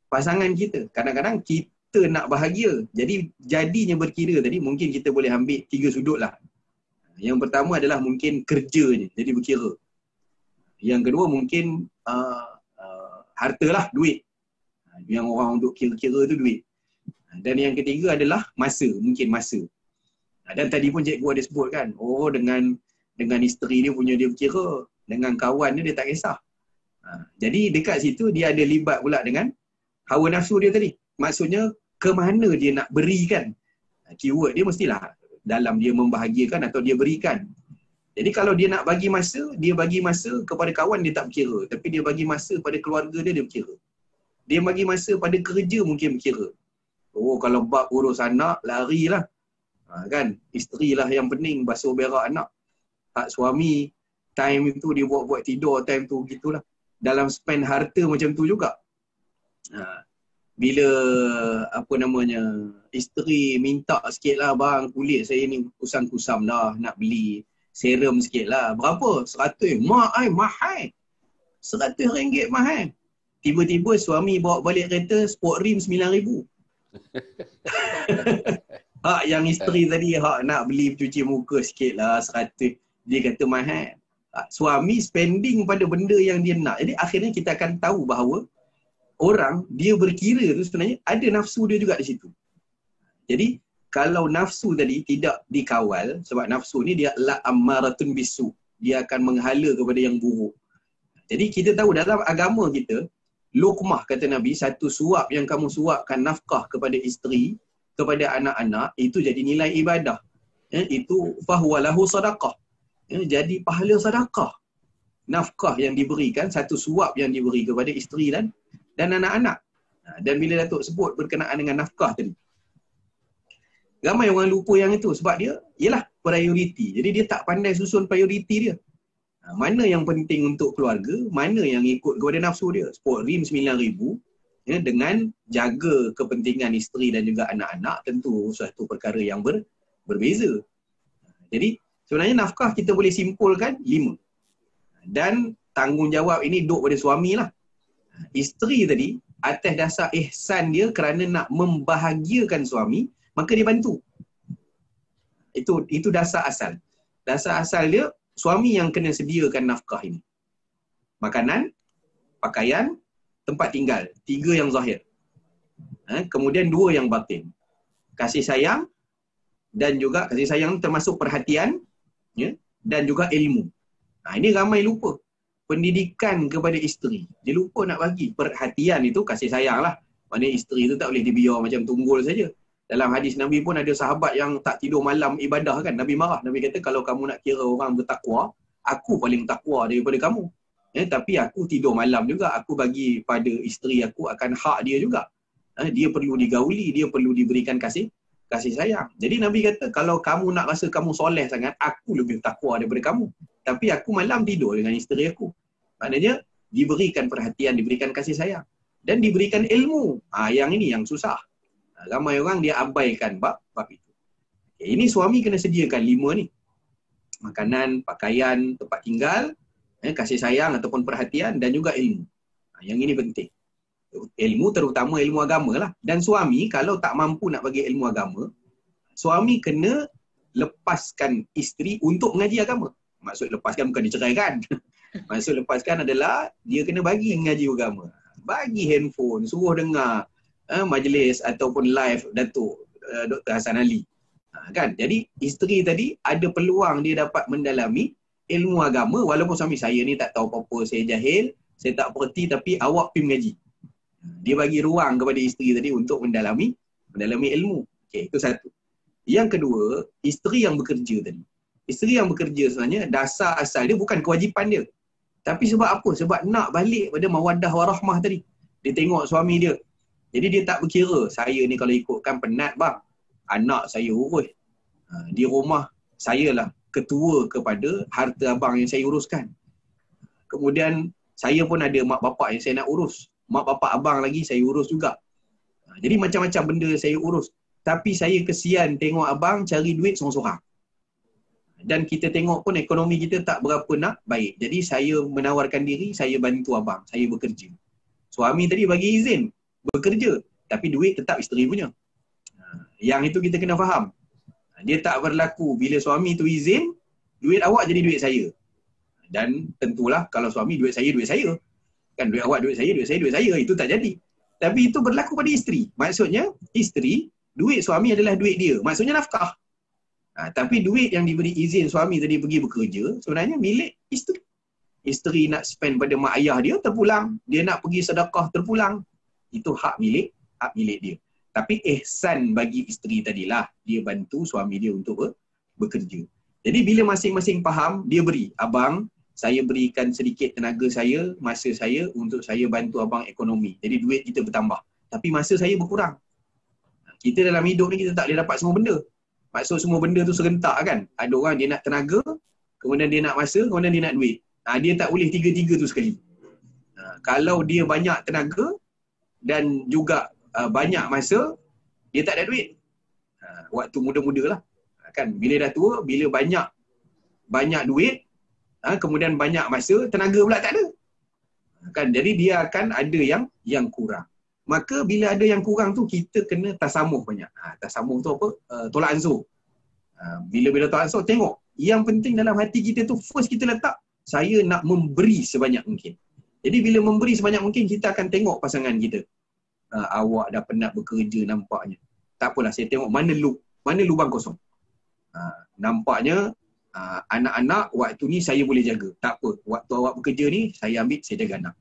pasangan kita. Kadang-kadang kita nak bahagia. Jadi jadinya berkira tadi mungkin kita boleh ambil 3 sudut lah. Yang pertama adalah mungkin kerjanya, jadi berkira. Yang kedua mungkin harta lah, duit. Yang orang duk kira-kira tu duit. Dan yang ketiga adalah masa, mungkin masa. Dan tadi pun cikgu ada sebut kan, oh dengan isteri dia punya dia berkira, dengan kawan dia tak kisah. Jadi dekat situ dia ada libat pula dengan hawa nafsu dia tadi. Maksudnya ke mana dia nak berikan. Keyword dia mestilah dalam dia membahagiakan atau dia berikan. Jadi kalau dia nak bagi masa, dia bagi masa kepada kawan dia tak berkira. Tapi dia bagi masa pada keluarga dia berkira. Dia bagi masa pada kerja mungkin berkira. Oh kalau bab urus anak, larilah. Kan? Isteri lah yang pening, basuh berak anak. Hak suami, time itu dia buat-buat tidur, time tu gitulah. Dalam spend harta macam tu juga. Bila apa namanya, isteri minta sikit lah, bang kulit saya ni kusam-kusam dah, nak beli serum sikit lah. Berapa? 100. Mahal. 100 ringgit mahal. Tiba-tiba suami bawa balik kereta, sport rim 9,000. Hak yang isteri tadi, hak nak beli cuci muka sikit lah, 100. Dia kata mahal. Suami spending pada benda yang dia nak. Jadi akhirnya kita akan tahu bahawa orang dia berkira tu sebenarnya ada nafsu dia juga di situ. Jadi kalau nafsu tadi tidak dikawal, sebab nafsu ni dia la ammaratun bisu, dia akan menghala kepada yang buruk. Jadi kita tahu dalam agama kita, luqmah kata Nabi, satu suap yang kamu suapkan nafkah kepada isteri, kepada anak-anak, itu jadi nilai ibadah. Itu fahuwa lahu sadaqah. Jadi pahala sedekah. Nafkah yang diberikan, satu suap yang diberi kepada isteri dan anak-anak. Dan bila Datuk sebut berkenaan dengan nafkah tadi, ramai orang lupa yang itu sebab dia ialah prioriti. Jadi dia tak pandai susun prioriti dia. Mana yang penting untuk keluarga, mana yang ikut kepada nafsu dia. Sport rim 9,000 dengan jaga kepentingan isteri dan juga anak-anak, tentu suatu perkara yang berbeza. Jadi sebenarnya nafkah kita boleh simpulkan 5. Dan tanggungjawab ini duduk pada suami lah. Isteri tadi atas dasar ihsan dia kerana nak membahagiakan suami, maka dia bantu. Itu dasar asal. Dasar asal dia, suami yang kena sediakan nafkah ini. Makanan, pakaian, tempat tinggal. 3 yang zahir. Kemudian 2 yang batin. Kasih sayang, dan juga kasih sayang termasuk perhatian, dan juga ilmu. Ini ramai lupa. Pendidikan kepada isteri. Dia lupa nak bagi. Perhatian itu kasih sayang lah. Maksudnya isteri itu tak boleh dibiar macam tunggul saja. Dalam hadis Nabi pun ada sahabat yang tak tidur malam ibadah kan. Nabi marah. Nabi kata kalau kamu nak kira orang bertakwa, aku paling takwa daripada kamu. Tapi aku tidur malam juga. Aku bagi pada isteri aku akan hak dia juga. Dia perlu digauli, dia perlu diberikan kasih sayang. Jadi Nabi kata kalau kamu nak rasa kamu soleh sangat, aku lebih takwa daripada kamu. Tapi aku malam tidur dengan isteri aku. Maknanya diberikan perhatian, diberikan kasih sayang. Dan diberikan ilmu. Yang ini yang susah. Ramai orang dia abaikan bab itu. Ini suami kena sediakan 5 ni. Makanan, pakaian, tempat tinggal, kasih sayang ataupun perhatian dan juga ilmu. Yang ini penting. Ilmu terutama ilmu agama lah. Dan suami kalau tak mampu nak bagi ilmu agama, suami kena lepaskan isteri untuk mengaji agama. Maksud lepaskan bukan diceraikan. Maksud lepaskan adalah dia kena bagi mengaji agama. Bagi handphone, suruh dengar majlis ataupun live Datuk Dr. Hassan Ali. Kan? Jadi isteri tadi ada peluang dia dapat mendalami ilmu agama walaupun suami saya ni tak tahu apa-apa, saya jahil, saya tak berhenti tapi awak pergi mengaji. Dia bagi ruang kepada isteri tadi untuk mendalami ilmu. Okey, itu satu. Yang kedua, isteri yang bekerja tadi. Isteri yang bekerja sebenarnya dasar asal dia bukan kewajipan dia. Tapi sebab apa? Sebab nak balik pada mawaddah warahmah tadi. Dia tengok suami dia. Jadi dia tak berkira, saya ni kalau ikutkan penat bang, anak saya urus. Di rumah saya lah ketua kepada harta abang yang saya uruskan. Kemudian saya pun ada mak bapak yang saya nak urus. Mak bapak abang lagi saya urus juga. Jadi macam-macam benda saya urus. Tapi saya kesian tengok abang cari duit sorang-sorang. Dan kita tengok pun ekonomi kita tak berapa nak baik. Jadi saya menawarkan diri, saya bantu abang, saya bekerja. Suami tadi bagi izin bekerja, tapi duit tetap isteri punya. Yang itu kita kena faham. Dia tak berlaku bila suami tu izin, duit awak jadi duit saya. Dan tentulah kalau suami duit saya. Kan duit awak duit saya, itu tak jadi. Tapi itu berlaku pada isteri. Maksudnya isteri, duit suami adalah duit dia. Maksudnya nafkah. Tapi duit yang diberi izin suami tadi pergi bekerja, sebenarnya milik isteri. Isteri nak spend pada mak ayah dia, terpulang. Dia nak pergi sedekah, terpulang. Itu hak milik dia. Tapi ihsan bagi isteri tadilah, dia bantu suami dia untuk bekerja. Jadi bila masing-masing faham, dia beri. Abang, saya berikan sedikit tenaga saya, masa saya untuk saya bantu abang ekonomi. Jadi duit kita bertambah. Tapi masa saya berkurang. Kita dalam hidup ni kita tak boleh dapat semua benda. Maksud semua benda tu serentak kan. Ada orang dia nak tenaga, kemudian dia nak masa, kemudian dia nak duit. Dia tak boleh tiga-tiga tu sekali. Kalau dia banyak tenaga dan juga banyak masa, dia tak ada duit. Waktu muda-muda lah. Kan? Bila dah tua, bila banyak duit, kemudian banyak masa, tenaga pula tak ada. Kan? Jadi dia akan ada yang kurang. Maka bila ada yang kurang tu, kita kena tasamuh banyak. Tasamuh tu apa? Tolak ansur. Bila tolak ansur, tengok. Yang penting dalam hati kita tu, first kita letak, saya nak memberi sebanyak mungkin. Jadi bila memberi sebanyak mungkin, kita akan tengok pasangan kita. Awak dah penat bekerja nampaknya. Tak apalah, saya tengok mana lubang kosong. Nampaknya anak-anak waktu ni saya boleh jaga. Tak apa, waktu awak bekerja ni saya ambil, saya jaga anak.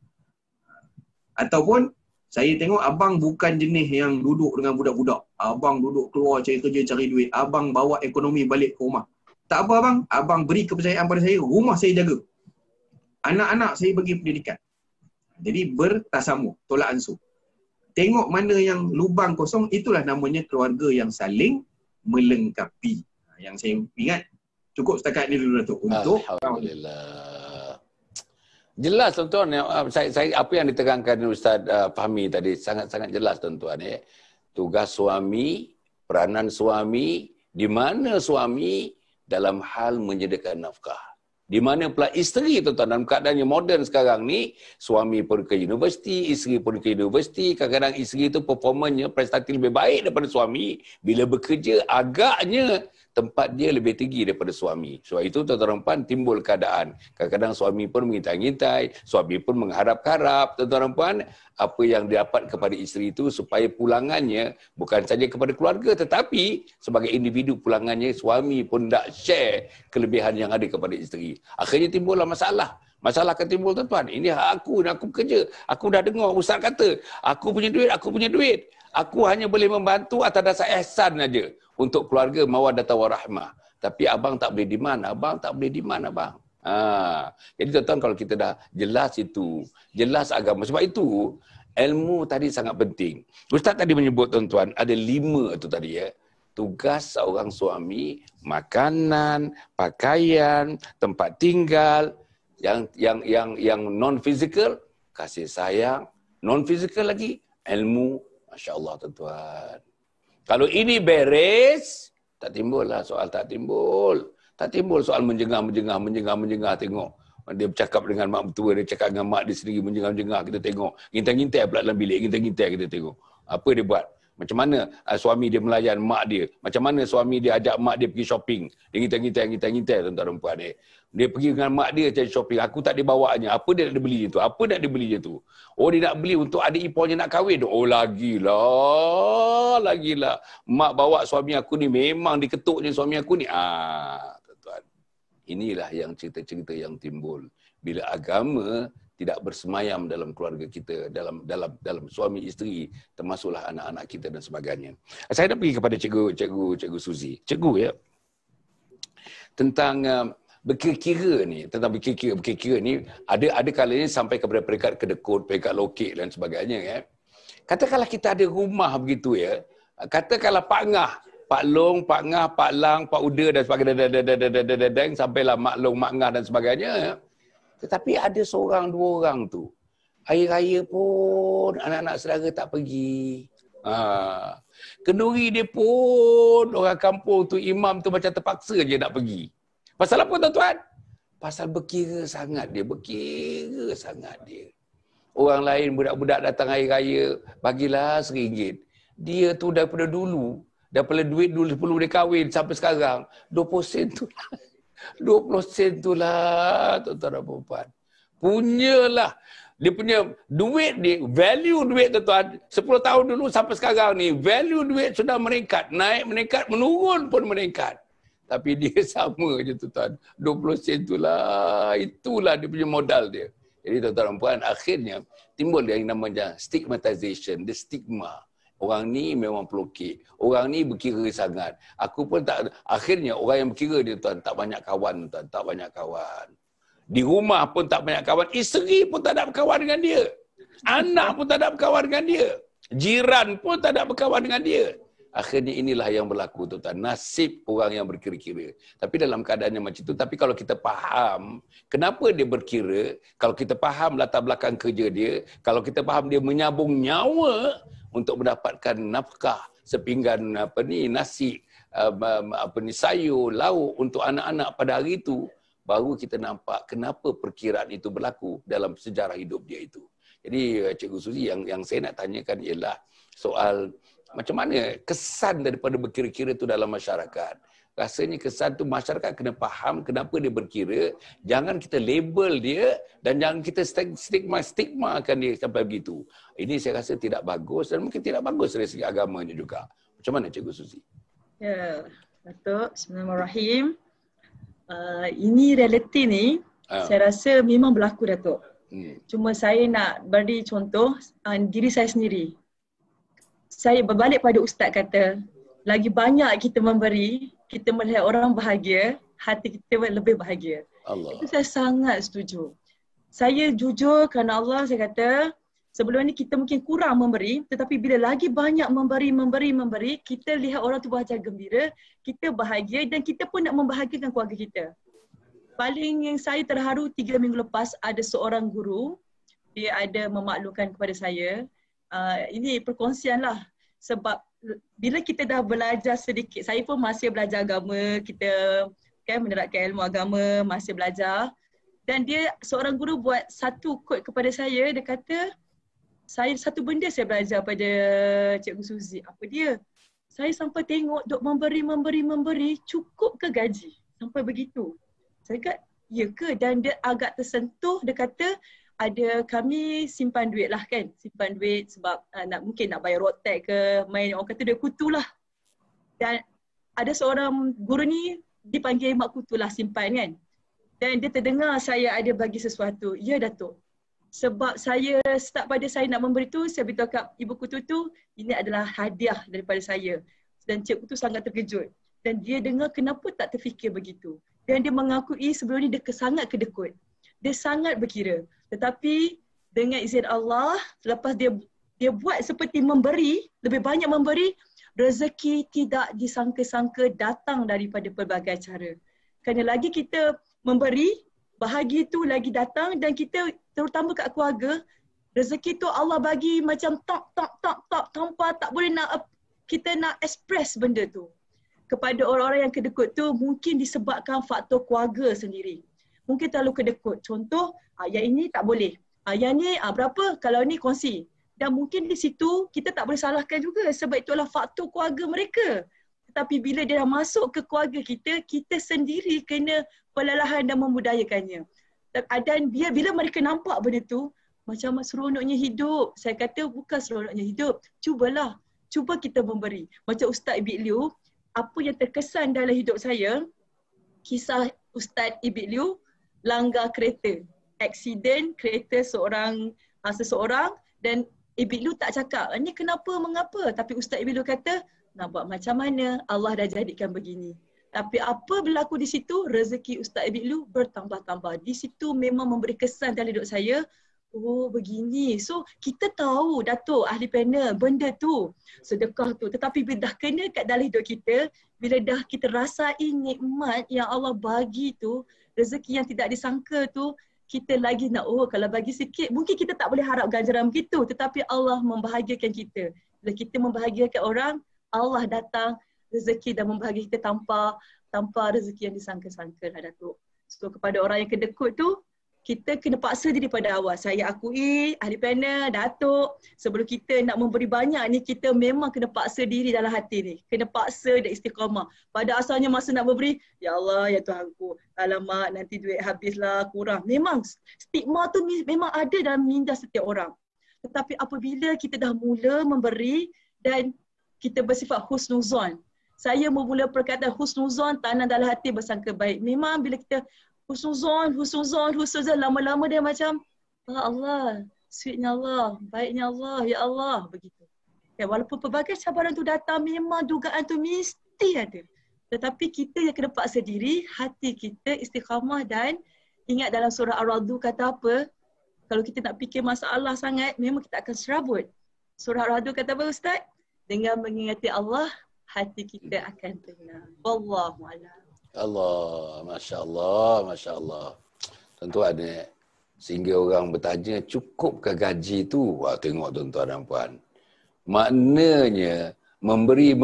Ataupun saya tengok abang bukan jenis yang duduk dengan budak-budak. Abang duduk keluar cari kerja, cari duit. Abang bawa ekonomi balik ke rumah. Tak apa abang, abang beri kepercayaan pada saya, rumah saya jaga. Anak-anak saya bagi pendidikan. Jadi bertasamuh, tolak ansur. Tengok mana yang lubang kosong, itulah namanya keluarga yang saling melengkapi. Yang saya ingat, cukup setakat ni dulu Datuk. Untuk Alhamdulillah. Jelas tuan-tuan, saya apa yang ditekankan Ustaz Fahmi tadi sangat-sangat jelas tuan-tuan. Tugas suami, peranan suami, di mana suami dalam hal menyediakan nafkah. Di mana pula isteri tuan-tuan, dalam keadaan yang moden sekarang ni, suami pun ke universiti, isteri pun ke universiti, kadang-kadang isteri itu performanya, prestasi lebih baik daripada suami, bila bekerja agaknya tempat dia lebih tinggi daripada suami. Sebab itu tuan-tuan puan timbul keadaan. Kadang-kadang suami pun mengintai-ngintai, suami pun mengharap-harap tuan-tuan puan apa yang didapat kepada isteri itu supaya pulangannya bukan saja kepada keluarga tetapi sebagai individu pulangannya suami pun tak share kelebihan yang ada kepada isteri. Akhirnya timbullah masalah. Masalah akan timbul tuan-tuan. Ini hak aku, aku bekerja. Aku dah dengar ustaz kata, aku punya duit. Aku hanya boleh membantu atas dasar ihsan saja untuk keluarga mawaddah warahmah. Tapi abang tak boleh demand, abang. Jadi tuan-tuan kalau kita dah jelas itu, jelas agama. Sebab itu ilmu tadi sangat penting. Ustaz tadi menyebut tuan-tuan ada 5 tu tadi ya. Tugas seorang suami, makanan, pakaian, tempat tinggal, yang non fizikal, kasih sayang, non fizikal lagi ilmu. Masya-Allah tuan-tuan. Kalau ini beres, tak timbul lah soal tak timbul. Tak timbul soal menjengah tengok. Dia bercakap dengan mak mertua, dia cakap dengan mak dia sendiri menjengah kita tengok. Ngintai-ngintai pula dalam bilik, ngintai-ngintai kita tengok. Apa dia buat? Macam mana suami dia melayan mak dia? Macam mana suami dia ajak mak dia pergi shopping? Dia ngintai tuan-tuan dan puan ni. Dia pergi dengan mak dia cari shopping. Aku tak dibawanya. Apa dia nak beli tu? Apa nak dibeli je tu? Oh, dia nak beli untuk adik iparnya nak kahwin. Oh, lagilah. Mak bawa suami aku ni memang diketuknya suami aku ni. Tuan-tuan. Inilah yang cerita-cerita yang timbul bila agama tidak bersemayam dalam keluarga kita, dalam suami isteri, termasuklah anak-anak kita dan sebagainya. Saya nak pergi kepada cikgu Suzy. Cikgu ya. Tentang berkira-kira ni, tentang berkira-kira ni ada kalanya sampai kepada peringkat kedekut, peringkat lokek dan sebagainya ya. Katakanlah kita ada rumah begitu ya. Katakanlah Pak Ngah, Pak Long, Pak Ngah, Pak Lang, Pak Uda dan sebagainya sampailah Mak Long, Mak Ngah dan sebagainya ya. Tetapi ada seorang dua orang tu. Hari raya pun anak-anak saudara tak pergi. Kenduri dia pun orang kampung tu, imam tu macam terpaksa je nak pergi. Pasal apa tuan-tuan? Pasal berkira sangat dia. Orang lain budak-budak datang hari raya, bagilah RM1. Dia tu daripada dulu, daripada duit dulu 10 dia kahwin sampai sekarang, 20 sen tu lah. 20 sen tu lah tuan-tuan dan puan. Punyalah. Dia punya duit ni, value duit tuan-tuan, 10 tahun dulu sampai sekarang ni, value duit sudah meningkat. Naik meningkat, menurun pun meningkat. Tapi dia sama je tuan-tuan. 20 sen tu lah. Itulah dia punya modal dia. Jadi tuan-tuan dan puan, akhirnya timbul yang namanya stigmatization, the stigma. Orang ni memang pelukik. Orang ni berkira sangat. Aku pun tak, akhirnya orang yang berkira dia tuan, tak banyak kawan tuan, tak banyak kawan. Di rumah pun tak banyak kawan. Isteri pun tak ada berkawan dengan dia. Anak pun tak ada berkawan dengan dia. Jiran pun tak ada berkawan dengan dia. Akhirnya inilah yang berlaku tuan-tuan. Nasib orang yang berkira-kira. Tapi dalam keadaannya macam itu. Tapi kalau kita faham kenapa dia berkira, kalau kita faham latar belakang kerja dia, kalau kita faham dia menyabung nyawa untuk mendapatkan nafkah, sepinggan nasi, sayur, lauk untuk anak-anak pada hari itu, baru kita nampak kenapa perkiraan itu berlaku dalam sejarah hidup dia itu. Jadi Cikgu Suzy, yang saya nak tanyakan ialah soal macam mana kesan daripada berkira-kira itu dalam masyarakat. Rasanya kesan tu masyarakat kena faham kenapa dia berkira, jangan kita label dia dan jangan kita stigma-kan dia sampai begitu. Ini saya rasa tidak bagus dan mungkin tidak bagus dari segi agamanya juga. Macam mana Cikgu Suzy? Ya, Datuk. Bismillahirrahmanirrahim. Ini realiti ni, saya rasa memang berlaku Datuk. Cuma saya nak beri contoh diri saya sendiri. Saya berbalik pada Ustaz kata, lagi banyak kita memberi, kita melihat orang bahagia, hati kita lebih bahagia. Allah. Itu saya sangat setuju. Saya jujur kerana Allah, saya kata, sebelum ni kita mungkin kurang memberi, tetapi bila lagi banyak memberi, kita lihat orang tu bahagia gembira, kita bahagia dan kita pun nak membahagiakan keluarga kita. Paling yang saya terharu 3 minggu lepas, ada seorang guru, dia ada memaklumkan kepada saya, ini perkongsian lah, sebab bila kita dah belajar sedikit, saya pun masih belajar agama, kita kan menerapkan ilmu agama, masih belajar, dan dia seorang guru buat satu quote kepada saya, dia kata, saya satu benda saya belajar pada Cikgu Suzy, apa dia? Saya sampai tengok duk memberi, cukup ke gaji? Sampai begitu. Saya kata, ya ke? Dan dia agak tersentuh, dia kata, ada kami simpan duit lah kan, simpan duit sebab mungkin nak bayar road tax ke, main orang kata dia kutu lah. Dan ada seorang guru ni dipanggil mak kutu lah, simpan kan. Dan dia terdengar saya ada bagi sesuatu. Ya Datuk, sebab saya start pada saya nak memberi tu, saya beritahu kat ibu kutu tu, ini adalah hadiah daripada saya. Dan cikgu tu sangat terkejut. Dan dia dengar kenapa tak terfikir begitu. Dan dia mengakui sebelum ni dia sangat kedekut. Dia sangat berkira. Tetapi dengan izin Allah, selepas dia buat seperti memberi, lebih banyak memberi, rezeki tidak disangka-sangka datang daripada pelbagai cara. Kerana lagi kita memberi, bahagia tu lagi datang dan kita terutama kat keluarga, rezeki tu Allah bagi macam tak tanpa tak boleh nak kita nak express benda tu. Kepada orang-orang yang kedekut tu mungkin disebabkan faktor keluarga sendiri. Mungkin terlalu kedekut. Contoh, yang ini tak boleh. Yang ni berapa? Kalau ni kongsi. Dan mungkin di situ kita tak boleh salahkan juga sebab itulah faktor keluarga mereka. Tetapi bila dia dah masuk ke keluarga kita, kita sendiri kena perlahan dan membudayakannya. Dan bila mereka nampak benda tu, macam seronoknya hidup. Saya kata bukan seronoknya hidup. Cuba kita memberi. Macam Ustaz Ibik Liu, apa yang terkesan dalam hidup saya, kisah Ustaz Ibik Liu langgar kereta. Aksiden kereta seseorang dan Ibik Liu tak cakap, ini kenapa, mengapa? Tapi Ustaz Ibik Liu kata, nak buat macam mana? Allah dah jadikan begini. Tapi apa berlaku di situ? Rezeki Ustaz Abilu bertambah-tambah. Di situ memang memberi kesan dalam hidup saya. Oh begini. So kita tahu Datuk ahli panel benda tu, sedekah tu. Tetapi bila dah kena kat dalam hidup kita, bila dah kita rasai nikmat yang Allah bagi tu, rezeki yang tidak disangka tu, kita lagi nak, oh kalau bagi sikit, mungkin kita tak boleh harap ganjaran begitu. Tetapi Allah membahagiakan kita. Bila kita membahagiakan orang, Allah datang rezeki dan membahagiakan kita tanpa rezeki yang disangka-sangka lah Datuk. So kepada orang yang kedekut tu, kita kena paksa diri pada awal. Saya akui, ahli panel, Datuk, sebelum kita nak memberi banyak ni, kita memang kena paksa diri dalam hati ni. Kena paksa dan istiqamah. Pada asalnya masa nak memberi, ya Allah, ya Tuhanku, alamak nanti duit habislah, kurang. Memang stigma tu memang ada dalam minda setiap orang. Tetapi apabila kita dah mula memberi dan kita bersifat husnuzon. Saya memula perkataan husnuzon, tanam dalam hati bersangka baik. Memang bila kita husnuzon, lama-lama dia macam Allah, sweetnya Allah, baiknya Allah, ya Allah, begitu. Ya, walaupun pelbagai cabaran tu datang, memang dugaan tu mesti ada. Tetapi kita yang kena paksa diri, hati kita istiqamah dan ingat dalam surah Ar-Ra'd kata apa? Kalau kita nak fikir masalah sangat, memang kita akan serabut. Surah Ar-Ra'd kata apa Ustaz? Dengan mengingati Allah, hati kita akan tenang. Wallahu a'lam. Allah, Masya Allah, Masya Allah. Tuan-tuan, sehingga orang bertanya, cukupkah gaji tu? Wah, tengok tuan-tuan dan puan. Maknanya, memberi.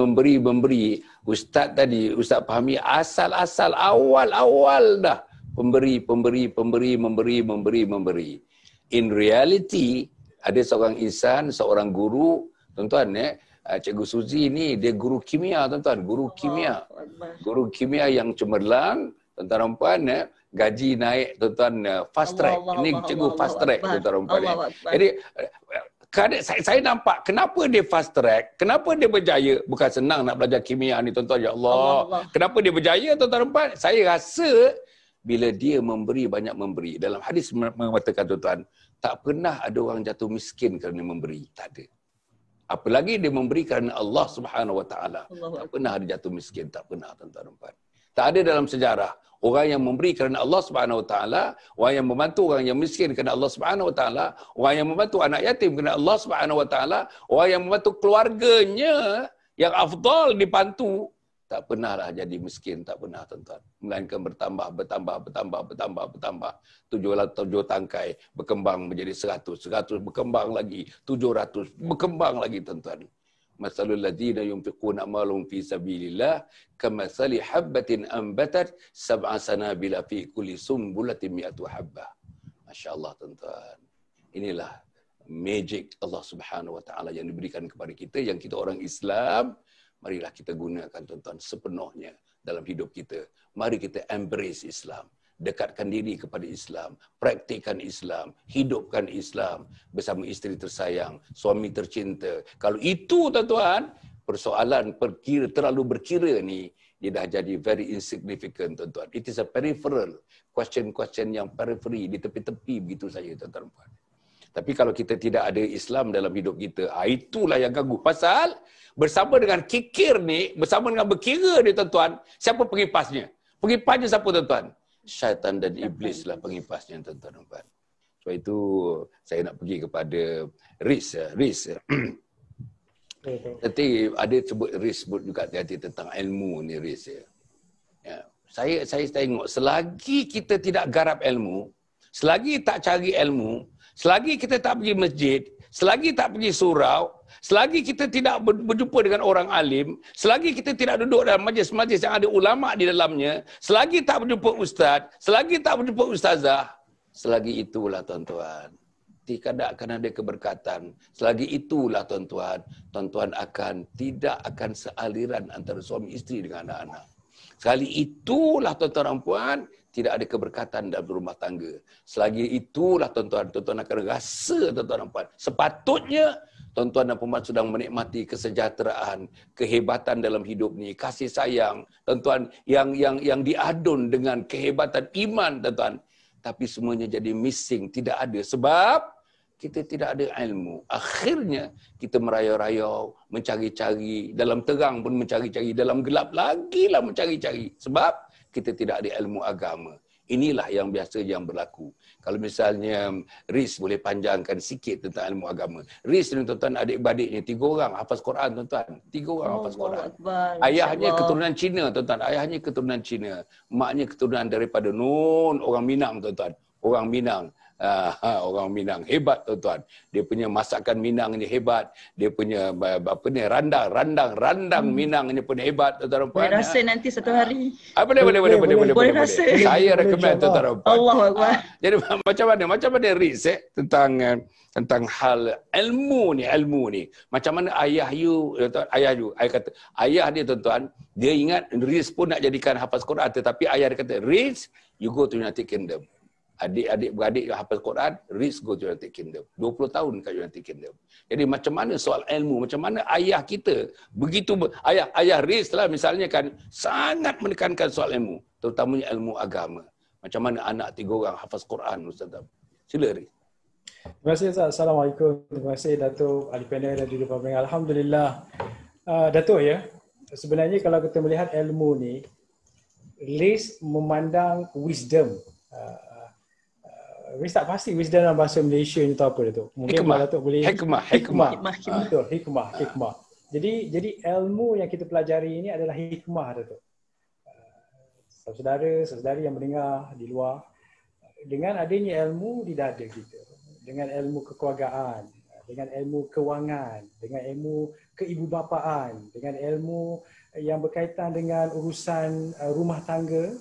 Ustaz tadi, Ustaz fahami asal-asal, awal-awal dah. Memberi. In reality, ada seorang insan, seorang guru, tuan-tuan Cikgu Suzy ni dia guru kimia tuan-tuan, guru kimia. Guru kimia yang cemerlang, tuan-tuan dan puan, gaji naik tuan-tuan fast track. Ini cikgu fast track tuan-tuan dan puan. Jadi saya nampak kenapa dia fast track, kenapa dia berjaya. Bukan senang nak belajar kimia ni tuan-tuan, ya Allah. Kenapa dia berjaya tuan-tuan dan puan? Saya rasa bila dia memberi, banyak memberi. Dalam hadis mengatakan tuan-tuan, tak pernah ada orang jatuh miskin kerana memberi, tak ada. Apalagi dia memberi kerana Allah Subhanahu Wa Taala. Tak pernah ada jatuh miskin, tak pernah tuan-tuan dan puan. Tak ada dalam sejarah orang yang memberi kerana Allah Subhanahu Wa Taala, orang yang membantu orang yang miskin kerana Allah Subhanahu Wa Taala, orang yang membantu anak yatim kerana Allah Subhanahu Wa Taala, orang yang membantu keluarganya yang afdal dibantu, tak pernahlah jadi miskin, tak pernah tuan-tuan. Melainkan bertambah. 7 tangkai berkembang menjadi 100 berkembang lagi, 700 berkembang lagi tuan-tuan. Masalul ladzina yunfiquna amwalahum fi sabilillah kamathali habbatin anbatat sab'a sanabila fi kulli sumbulatin mi'atu habbah. Masya-Allah tuan-tuan. Inilah magic Allah Subhanahu Wa Taala yang diberikan kepada kita, yang kita orang Islam. Marilah kita gunakan tuan-tuan sepenuhnya dalam hidup kita. Mari kita embrace Islam. Dekatkan diri kepada Islam. Praktikkan Islam. Hidupkan Islam bersama isteri tersayang, suami tercinta. Kalau itu tuan-tuan, persoalan terlalu berkira ni, dia dah jadi very insignificant tuan-tuan. It is a peripheral. Question yang periphery, di tepi-tepi begitu saja tuan-tuan. Tapi kalau kita tidak ada Islam dalam hidup kita, itulah yang ganggu. Pasal bersama dengan kikir ni, bersama dengan berkira ni tuan-tuan, siapa pengipasnya? Pengipasnya siapa tuan-tuan? Syaitan dan iblis lah pengipasnya tuan-tuan. Sebab itu saya nak pergi kepada Riz. Nanti ada sebut juga hati-hati tentang ilmu ni Riz. Ya. Saya tengok selagi kita tidak garap ilmu, selagi tak cari ilmu, selagi kita tak pergi masjid, selagi tak pergi surau, selagi kita tidak berjumpa dengan orang alim, selagi kita tidak duduk dalam majlis-majlis yang ada ulama' di dalamnya, selagi tak berjumpa ustaz, selagi tak berjumpa ustazah, selagi itulah tuan-tuan, tidak akan ada keberkatan. Selagi itulah tuan-tuan, tidak akan sealiran antara suami isteri dengan anak-anak. Sekali itulah tuan-tuan dan puan, tidak ada keberkatan dalam rumah tangga. Selagi itulah tuan-tuan akan rasa tuan-tuan dan puan. Sepatutnya tuan-tuan dan puan sedang menikmati kesejahteraan, kehebatan dalam hidup ni, kasih sayang, tuan-tuan yang diadun dengan kehebatan iman tuan-tuan. Tapi semuanya jadi missing, tidak ada. Sebab kita tidak ada ilmu. Akhirnya kita merayau-rayau, mencari-cari, dalam terang pun mencari-cari, dalam gelap lagi lah mencari-cari. Sebab kita tidak ada ilmu agama. Inilah yang biasa yang berlaku. Kalau misalnya Riz boleh panjangkan sikit tentang ilmu agama. Riz ni tuan-tuan adik-badiknya 3 orang hafaz Quran tuan-tuan. 3 orang hafaz Quran. Ayahnya keturunan Cina tuan-tuan. Ayahnya keturunan Cina. Maknya keturunan daripada Nun, orang Minang tuan-tuan. Orang Minang. Orang Minang hebat tuan-tuan. Dia punya masakan Minang ni hebat. Dia punya apa ni randang Minang ni pun hebat tuan-tuan. Boleh rasa nanti satu hari. Boleh rasa. Saya recommend tuan-tuan. Allahu Akbar. Jadi macam mana Riz tentang hal ilmu ni. Macam mana ayah kata ayah dia tuan-tuan, dia ingat Riz pun nak jadikan hafaz Quran, tetapi ayah dia kata, Riz, you go to United Kingdom. Adik-adik beradik yang hafaz Quran, Riz go to United Kingdom. 20 tahun kat United Kingdom. Jadi macam mana soal ilmu, macam mana ayah kita begitu ayah Riz lah misalnya kan sangat menekankan soal ilmu, terutamanya ilmu agama. Macam mana anak 3 orang hafaz Quran, Ustaz? Sila Riz. Terima kasih Ustaz. Assalamualaikum. Terima kasih Datuk Ali Panel dan juga Pak Pengal. Alhamdulillah. Datuk ya, sebenarnya kalau kita melihat ilmu ni, Riz memandang wisdom. Riz tak pasti wisdom dalam bahasa Malaysia ni tahu apa Datuk. Mungkin Datuk boleh hikmah. Betul, hikmah. Jadi ilmu yang kita pelajari ini adalah hikmah Datuk. Saudara-saudari yang mendengar di luar, dengan adanya ilmu di dada kita, dengan ilmu kekeluargaan, dengan ilmu kewangan, dengan ilmu keibubapaan, dengan ilmu yang berkaitan dengan urusan rumah tangga,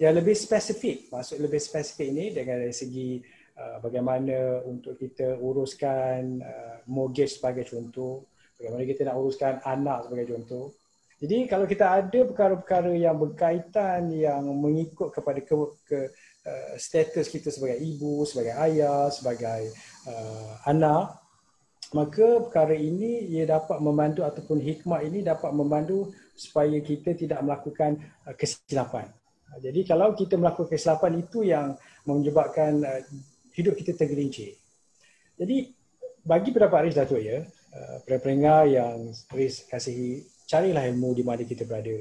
yang lebih spesifik, maksud lebih spesifik ini dari segi bagaimana untuk kita uruskan mortgage sebagai contoh, bagaimana kita nak uruskan anak sebagai contoh. Jadi kalau kita ada perkara-perkara yang berkaitan yang mengikut kepada status kita sebagai ibu, sebagai ayah, sebagai anak, maka perkara ini ia dapat membantu ataupun hikmah ini dapat membantu supaya kita tidak melakukan kesilapan. Jadi kalau kita melakukan kesilapan itu yang menyebabkan hidup kita tergelincir. Jadi bagi pendapat Riz Datuk ya, pendengar yang Riz kasihi, carilah ilmu di mana kita berada.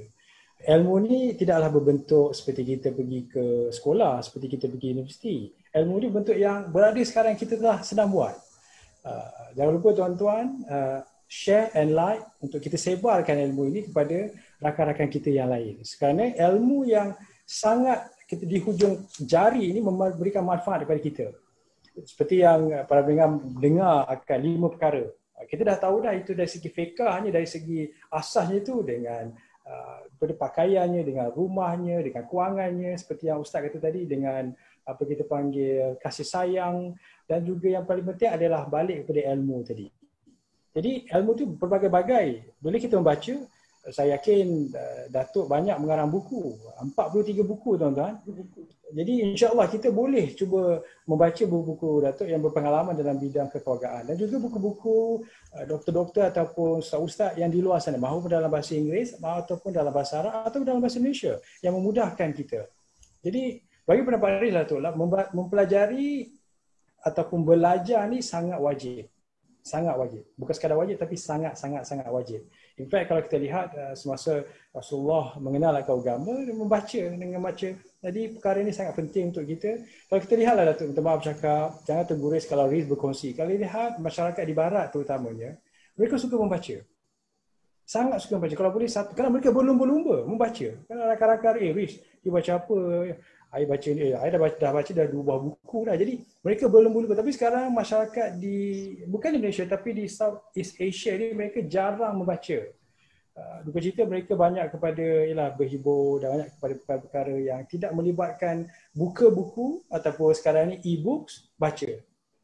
Ilmu ni tidaklah berbentuk seperti kita pergi ke sekolah, seperti kita pergi universiti. Ilmu ni bentuk yang berada sekarang kita telah sedang buat. Jangan lupa tuan-tuan, share and like untuk kita sebarkan ilmu ini kepada rakan-rakan kita yang lain. Kerana ilmu yang sangat kita di hujung jari ini memberikan manfaat kepada kita. Seperti yang para pendengar dengar akan 5 perkara. Kita dah tahu dah itu dari segi fiqahnya, dari segi asasnya itu dengan pakaiannya, dengan rumahnya, dengan kewangannya, seperti yang Ustaz kata tadi, dengan apa kita panggil kasih sayang, dan juga yang paling penting adalah balik kepada ilmu tadi. Jadi ilmu itu berbagai-bagai. Bila kita membaca, saya yakin Datuk banyak mengarang buku, 43 buku tuan-tuan. Jadi insya-Allah kita boleh cuba membaca buku-buku Datuk yang berpengalaman dalam bidang kekeluargaan, dan juga buku-buku doktor-doktor ataupun ustaz-ustaz yang di luar sana, maupun dalam bahasa Inggeris ataupun dalam bahasa Arab atau dalam bahasa Malaysia yang memudahkan kita. Jadi bagi pendapat Riz Datuk, mempelajari ataupun belajar ni sangat wajib. Sangat wajib. Bukan sekadar wajib tapi sangat wajib. In fact kalau kita lihat semasa Rasulullah mengenal agama, dia membaca dengan baca. Jadi perkara ini sangat penting untuk kita. Kalau kita lihatlah Datuk, minta maaf cakap, jangan terguris kalau Riz berkongsi. Kalau lihat masyarakat di barat terutamanya, mereka suka membaca. Sangat suka membaca. Kalau boleh satu, kerana mereka berlumba-lumba membaca. Kalau rakan-rakan, Riz, dia baca apa? Saya baca ni, saya dah baca 2 buah buku dah. Jadi mereka berlumba-lumba. Tapi sekarang masyarakat bukan di Malaysia tapi di Southeast Asia ni mereka jarang membaca. Duka cita mereka banyak kepada berhibur dan banyak kepada perkara-perkara yang tidak melibatkan buka buku ataupun sekarang ni e-books, baca.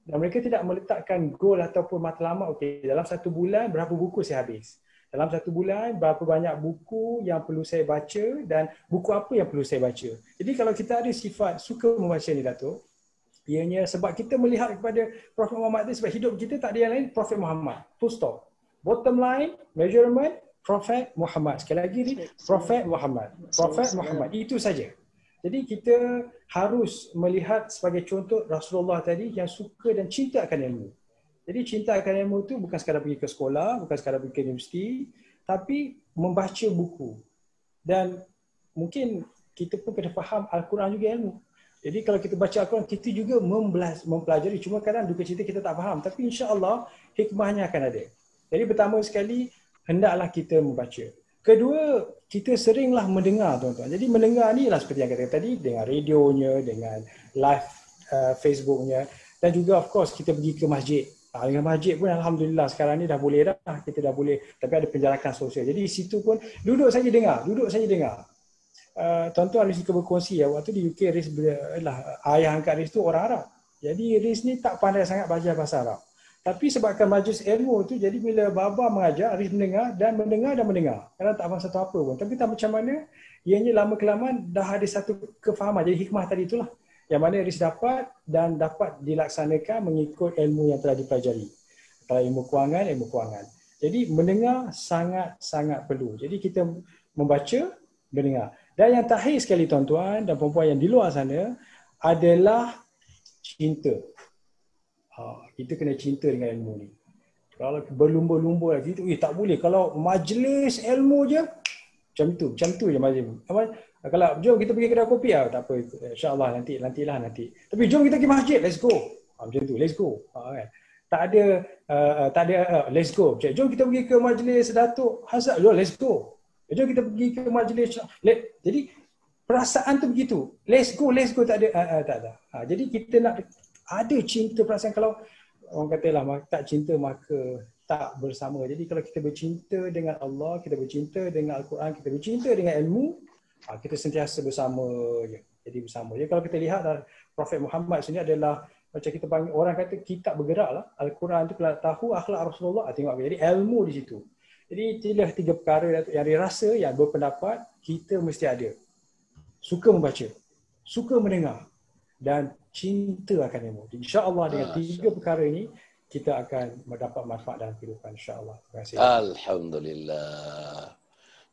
Dan mereka tidak meletakkan goal ataupun matlamat, okey, dalam 1 bulan berapa buku saya habis. Dalam 1 bulan berapa banyak buku yang perlu saya baca dan buku apa yang perlu saya baca. Jadi kalau kita ada sifat suka membaca ni Datuk, ianya sebab kita melihat kepada Prophet Muhammad itu, sebab hidup kita tak ada yang lain, Prophet Muhammad. Full stop. Bottom line, measurement, Prophet Muhammad. Sekali lagi ni, Prophet Muhammad. Prophet Muhammad. Itu saja. Jadi kita harus melihat sebagai contoh Rasulullah tadi yang suka dan cinta akan ilmu. Jadi cinta akan ilmu tu bukan sekadar pergi ke sekolah, bukan sekadar pergi ke universiti, tapi membaca buku. Dan mungkin kita pun kena faham Al-Quran juga ilmu. Jadi kalau kita baca Al-Quran, kita juga mempelajari. Cuma kadang duka cita kita tak faham. Tapi insya-Allah hikmahnya akan ada. Jadi pertama sekali, hendaklah kita membaca. Kedua, kita seringlah mendengar, tuan-tuan. Jadi mendengar ni lah seperti yang kata tadi, dengan radionya, dengan live Facebooknya. Dan juga of course kita pergi ke masjid. Dengan masjid pun alhamdulillah sekarang ni dah boleh dah. Kita dah boleh, tapi ada penjarakan sosial. Jadi situ pun duduk saja dengar. Tuan-tuan Riz suka berkongsi ya, waktu di UK Riz ayah angkat Riz tu orang Arab. Jadi Riz ni tak pandai sangat baca bahasa Arab. Tapi sebabkan majlis ilmu tu, jadi bila Baba mengajar, Riz mendengar. Kadang tak faham satu apa pun. Tapi tak macam mana, ianya lama kelamaan dah ada satu kefahaman. Jadi hikmah tadi itulah yang mana Riz dapat dan dapat dilaksanakan mengikut ilmu yang telah dipelajari. Kalau ilmu kewangan. Jadi mendengar sangat-sangat perlu. Jadi kita membaca, mendengar. Dan yang terakhir sekali tuan-tuan dan perempuan yang di luar sana adalah cinta. Kita kena cinta dengan ilmu ni. Kalau berlumba-lumba lagi tu, tak boleh. Kalau majlis ilmu je, macam tu je majlis. Kalau jom kita pergi kedai kopi, tak apa. InsyaAllah nantilah. Tapi jom kita pergi masjid, let's go. Macam tu, let's go. Kan? Tak ada, let's go. Jom kita pergi ke majlis Datuk Hazrat, let's go. Jom kita pergi ke majlis. Jadi perasaan tu begitu. Let's go, tak ada. Jadi kita nak ada cinta perasaan. Kalau orang katalah tak cinta maka tak bersama. Jadi kalau kita bercinta dengan Allah, kita bercinta dengan Al-Quran, kita bercinta dengan ilmu, kita sentiasa bersama je. Jadi bersama. Jadi kalau kita lihat Prophet Muhammad sini adalah macam kita panggil, orang kata kitab bergerak lah. Al-Quran tu kalau tahu akhlak Rasulullah, tengok. Jadi ilmu di situ. Jadi itulah 3 perkara yang dirasa, yang berpendapat kita mesti ada. Suka membaca, suka mendengar dan cinta akan ilmu. InsyaAllah dengan 3 perkara ini kita akan mendapat manfaat dalam kehidupan, insyaAllah. Terima kasih. Alhamdulillah.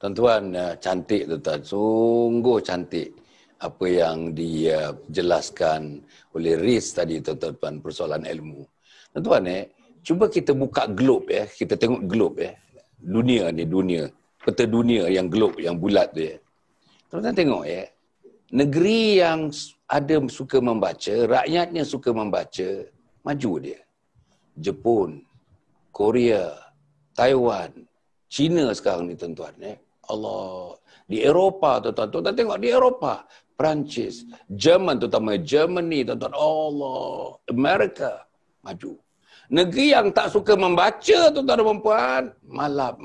Tuan-tuan, cantik tuan-tuan. Sungguh cantik apa yang dijelaskan oleh Riz tadi tuan-tuan, persoalan ilmu. Tuan-tuan, cuba kita buka globe ya. Kita tengok globe ya. Dunia, peta dunia yang globe, yang bulat tu ya. Tuan-tuan tengok ya. Negeri yang ada suka membaca, rakyatnya suka membaca, maju dia. Jepun, Korea, Taiwan, China sekarang ni tuan-tuan. Allah. Di Eropah tuan-tuan. Tuan-tuan tengok di Eropah. Perancis, Jerman terutama, Germany tuan-tuan. Allah. Amerika, maju. Negeri yang tak suka membaca tuan-tuan dan puan, malap.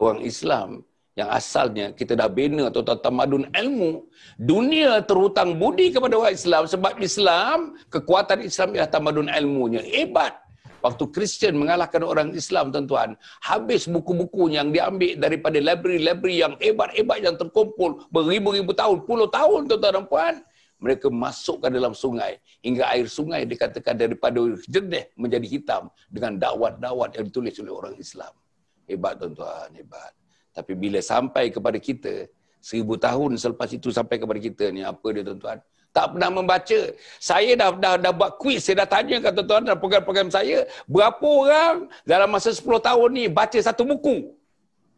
Orang Islam yang asalnya kita dah bina tuan-tuan tamadun ilmu, dunia terhutang budi kepada orang Islam sebab Islam, kekuatan Islam ialah tamadun ilmunya. Hebat. Waktu Kristian mengalahkan orang Islam tuan-tuan, habis buku-buku yang diambil daripada library yang hebat-hebat yang terkumpul beribu-ribu tahun, puluh tahun tuan-tuan dan puan, mereka masukkan dalam sungai hingga air sungai dikatakan daripada jernih menjadi hitam dengan dakwat-dakwat yang ditulis oleh orang Islam. Hebat tuan-tuan, hebat. Tapi bila sampai kepada kita, 1000 tahun selepas itu sampai kepada kita ni, apa dia tuan-tuan? Tak pernah membaca. Saya dah buat quiz, saya dah tanya kat tuan-tuan dalam program-program saya, berapa orang dalam masa 10 tahun ni baca satu buku?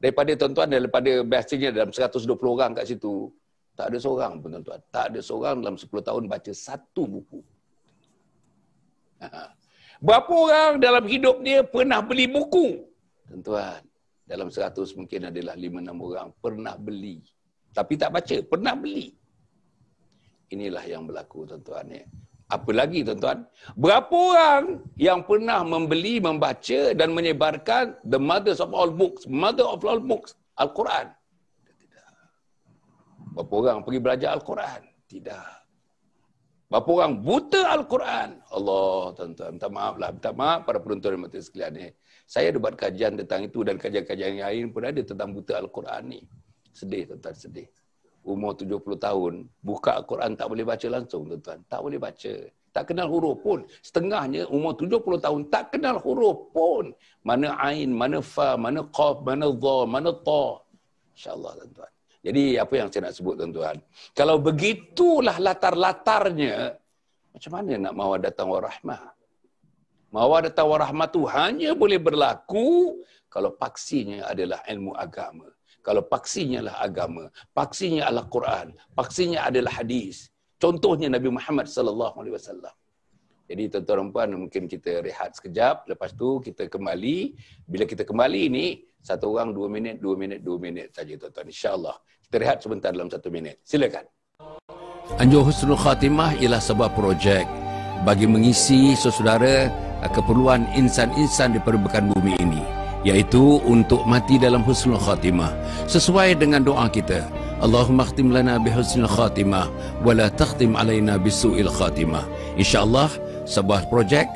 Daripada tuan-tuan, daripada biasanya dalam 120 orang kat situ, tak ada seorang pun tuan-tuan. Tak ada seorang dalam 10 tahun baca satu buku. Berapa orang dalam hidup dia pernah beli buku? Tuan-tuan, dalam 100 mungkin adalah 5-6 orang pernah beli. Tapi tak baca, pernah beli. Inilah yang berlaku tuan-tuan. Apa lagi tuan-tuan? Berapa orang yang pernah membeli, membaca dan menyebarkan the mother of all books, Al-Quran? Tidak. Berapa orang pergi belajar Al-Quran? Tidak. Berapa orang buta Al-Quran? Allah, tuan-tuan, minta maaf para penonton dan mata sekalian. Saya ada buat kajian tentang itu dan kajian-kajian yang lain pun ada tentang buta Al-Quran ni. Sedih tuan-tuan, sedih. Umur 70 tahun, buka Al-Quran tak boleh baca langsung tuan-tuan. Tak boleh baca. Tak kenal huruf pun. Setengahnya umur 70 tahun tak kenal huruf pun. Mana ain, mana fa, mana qaf, mana dha, mana ta. InsyaAllah tuan-tuan. Jadi apa yang saya nak sebut tuan-tuan, kalau begitulah latar-latarnya, macam mana nak mawar datang warahmah? Mawar datang warahmah tu hanya boleh berlaku kalau paksinya adalah ilmu agama. Kalau paksinya adalah agama, paksinya adalah Quran, paksinya adalah hadis. Contohnya Nabi Muhammad sallallahu alaihi wasallam. Jadi tuan-tuan dan puan, mungkin kita rehat sekejap, lepas tu kita kembali. Bila kita kembali ni, satu orang 2 minit, 2 minit, 2 minit saja tuan-tuan. InsyaAllah. Kita rehat sebentar dalam 1 minit. Silakan. Anjur Husnul Khatimah ialah sebuah projek bagi mengisi saudara keperluan insan-insan di permukaan bumi ini, iaitu untuk mati dalam husnul khatimah sesuai dengan doa kita, Allahumma khtim lana bihusnul khatimah wa la takhtim alaina bisu'il khatimah. InsyaAllah sebuah projek,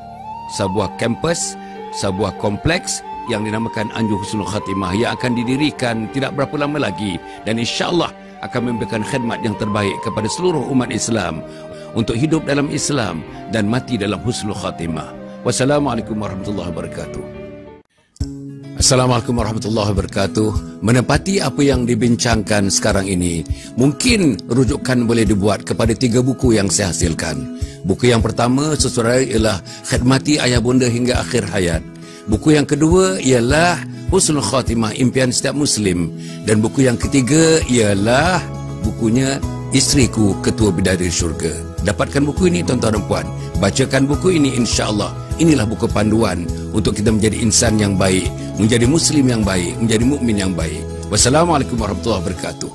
sebuah kampus, sebuah kompleks yang dinamakan Anjur Husnul Khatimah yang akan didirikan tidak berapa lama lagi, dan insyaAllah akan memberikan khidmat yang terbaik kepada seluruh umat Islam untuk hidup dalam Islam dan mati dalam husnul khatimah. Wassalamualaikum warahmatullahi wabarakatuh. Assalamualaikum warahmatullahi wabarakatuh. Menepati apa yang dibincangkan sekarang ini, mungkin rujukan boleh dibuat kepada 3 buku yang saya hasilkan. Buku yang pertama, saudara, ialah Khidmati Ayah Bunda Hingga Akhir Hayat. Buku yang kedua ialah Husnul Khatimah, Impian Setiap Muslim. Dan buku yang ketiga ialah bukunya Isteriku Ketua Bidadari Syurga. Dapatkan buku ini tuan-tuan dan puan. Bacakan buku ini, insya-Allah. Inilah buku panduan untuk kita menjadi insan yang baik, menjadi muslim yang baik, menjadi mukmin yang baik. Wassalamualaikum warahmatullahi wabarakatuh.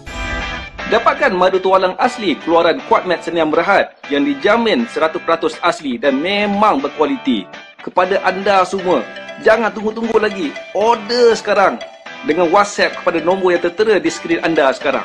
Dapatkan madu tualang asli keluaran Kuatmed Seniam Berhad yang dijamin 100% asli dan memang berkualiti. Kepada anda semua, jangan tunggu-tunggu lagi. Order sekarang dengan WhatsApp kepada nombor yang tertera di skrin anda sekarang.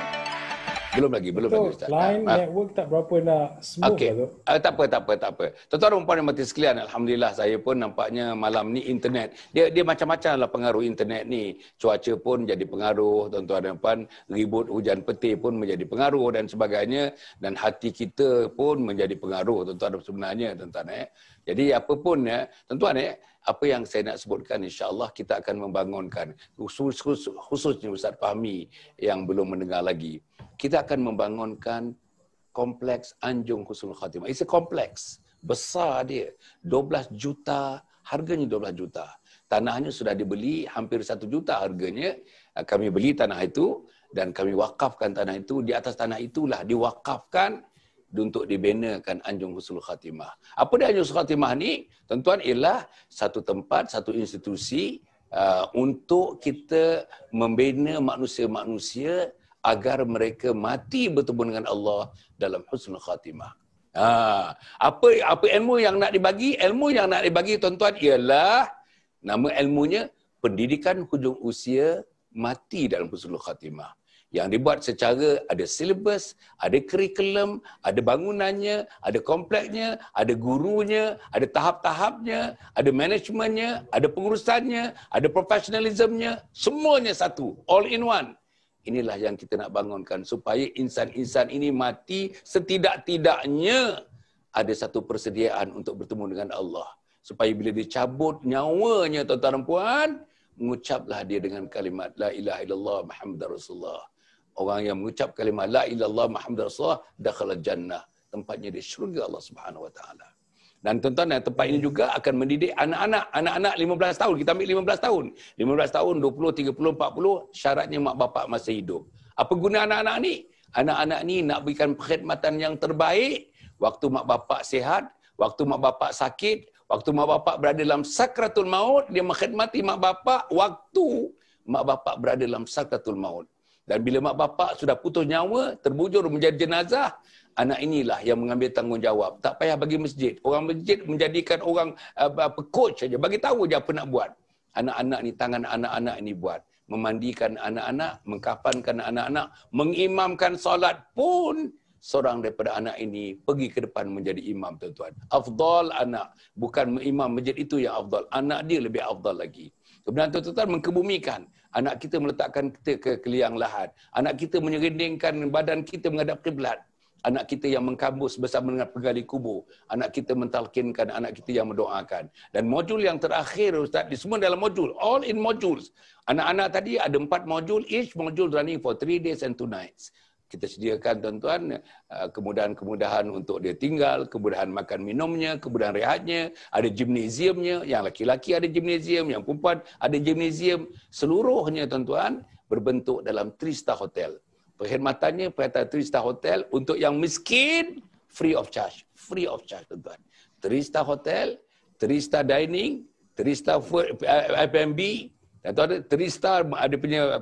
Belum lagi Ustaz. Line network tak berapa nak smooth. Okey. Tak apa. Tuan-tuan dan puan yang mati sekalian, alhamdulillah saya pun nampaknya malam ni internet. Dia macam-macam lah pengaruh internet ni. Cuaca pun jadi pengaruh, tuan-tuan dan puan, ribut hujan petir pun menjadi pengaruh dan sebagainya, dan hati kita pun menjadi pengaruh tuan-tuan sebenarnya tuan-tuan. Jadi apapun tuan-tuan apa yang saya nak sebutkan, insya-Allah kita akan membangunkan, khususnya Ustaz Fahmi yang belum mendengar lagi. Kita akan membangunkan kompleks Anjung Husnul Khatimah. It's a kompleks. Besar dia. 12 juta. Harganya 12 juta. Tanahnya sudah dibeli hampir 1 juta harganya. Kami beli tanah itu dan kami wakafkan tanah itu. Di atas tanah itulah diwakafkan untuk dibinakan Anjung Husnul Khatimah. Apa dia Anjung Husnul Khatimah ni? Tuan-tuan, ialah satu tempat, satu institusi untuk kita membina manusia-manusia agar mereka mati bertemu dengan Allah dalam husnul khatimah. Apa ilmu yang nak dibagi? Ilmu yang nak dibagi tuan-tuan ialah, nama ilmunya pendidikan hujung usia mati dalam husnul khatimah. Yang dibuat secara ada silibus, ada kurikulum, ada bangunannya, ada kompleksnya, ada gurunya, ada tahap-tahapnya, ada manajemennya, ada pengurusannya, ada profesionalismnya, semuanya satu, all in one. Inilah yang kita nak bangunkan supaya insan-insan ini mati setidak-tidaknya ada satu persediaan untuk bertemu dengan Allah. Supaya bila dicabut nyawanya tuan-tuan dan puan, mengucaplah dia dengan kalimat La ilaha illallah Muhammadar Rasulullah. Orang yang mengucap kalimat La ilaha illallah Muhammadar Rasulullah dakhala jannah. Tempatnya di syurga Allah Subhanahu Wa Taala. Dan tuan-tuan, tempat ini juga akan mendidik anak-anak 15 tahun. Kita ambil 15 tahun. 15 tahun, 20, 30, 40, syaratnya mak bapak masih hidup. Apa guna anak-anak ni? Anak-anak ni nak berikan perkhidmatan yang terbaik waktu mak bapak sihat, waktu mak bapak sakit, waktu mak bapak berada dalam sakratul maut, dia mengkhidmati mak bapak waktu mak bapak berada dalam sakratul maut. Dan bila mak bapak sudah putus nyawa, terbujur menjadi jenazah, anak inilah yang mengambil tanggungjawab. Tak payah bagi masjid. Orang masjid menjadikan orang coach saja. Bagi tahu je apa nak buat. Anak-anak ni, tangan anak-anak ini buat. Memandikan anak-anak, mengkafankan anak-anak, mengimamkan solat pun seorang daripada anak ini pergi ke depan menjadi imam, tuan-tuan. Afdal anak. Bukan imam masjid itu yang afdal. Anak dia lebih afdal lagi. Kemudian tuan-tuan, mengkebumikan. Anak kita meletakkan kita ke liang lahat. Anak kita menyerindingkan badan kita menghadap kiblat. anak kita yang mengkambus bersama dengan penggali kubur, anak kita mentalkinkan, anak kita yang mendoakan. Dan modul yang terakhir Ustaz, di semua dalam modul, all in modules. Anak-anak tadi ada 4 modul, each module running for 3 days and 2 nights. Kita sediakan tuan-tuan kemudahan-kemudahan untuk dia tinggal, kemudahan makan minumnya, kemudahan rehatnya, ada gimnasiumnya, yang laki-laki ada gimnasium, yang perempuan ada gimnasium. Seluruhnya tuan-tuan berbentuk dalam 3-star hotel. Perkhidmatannya perkhidmatan 3-star hotel untuk yang miskin, free of charge. Free of charge tuan-tuan. 3-star hotel, 3-star dining, 3-star F&B, atau ada 3-star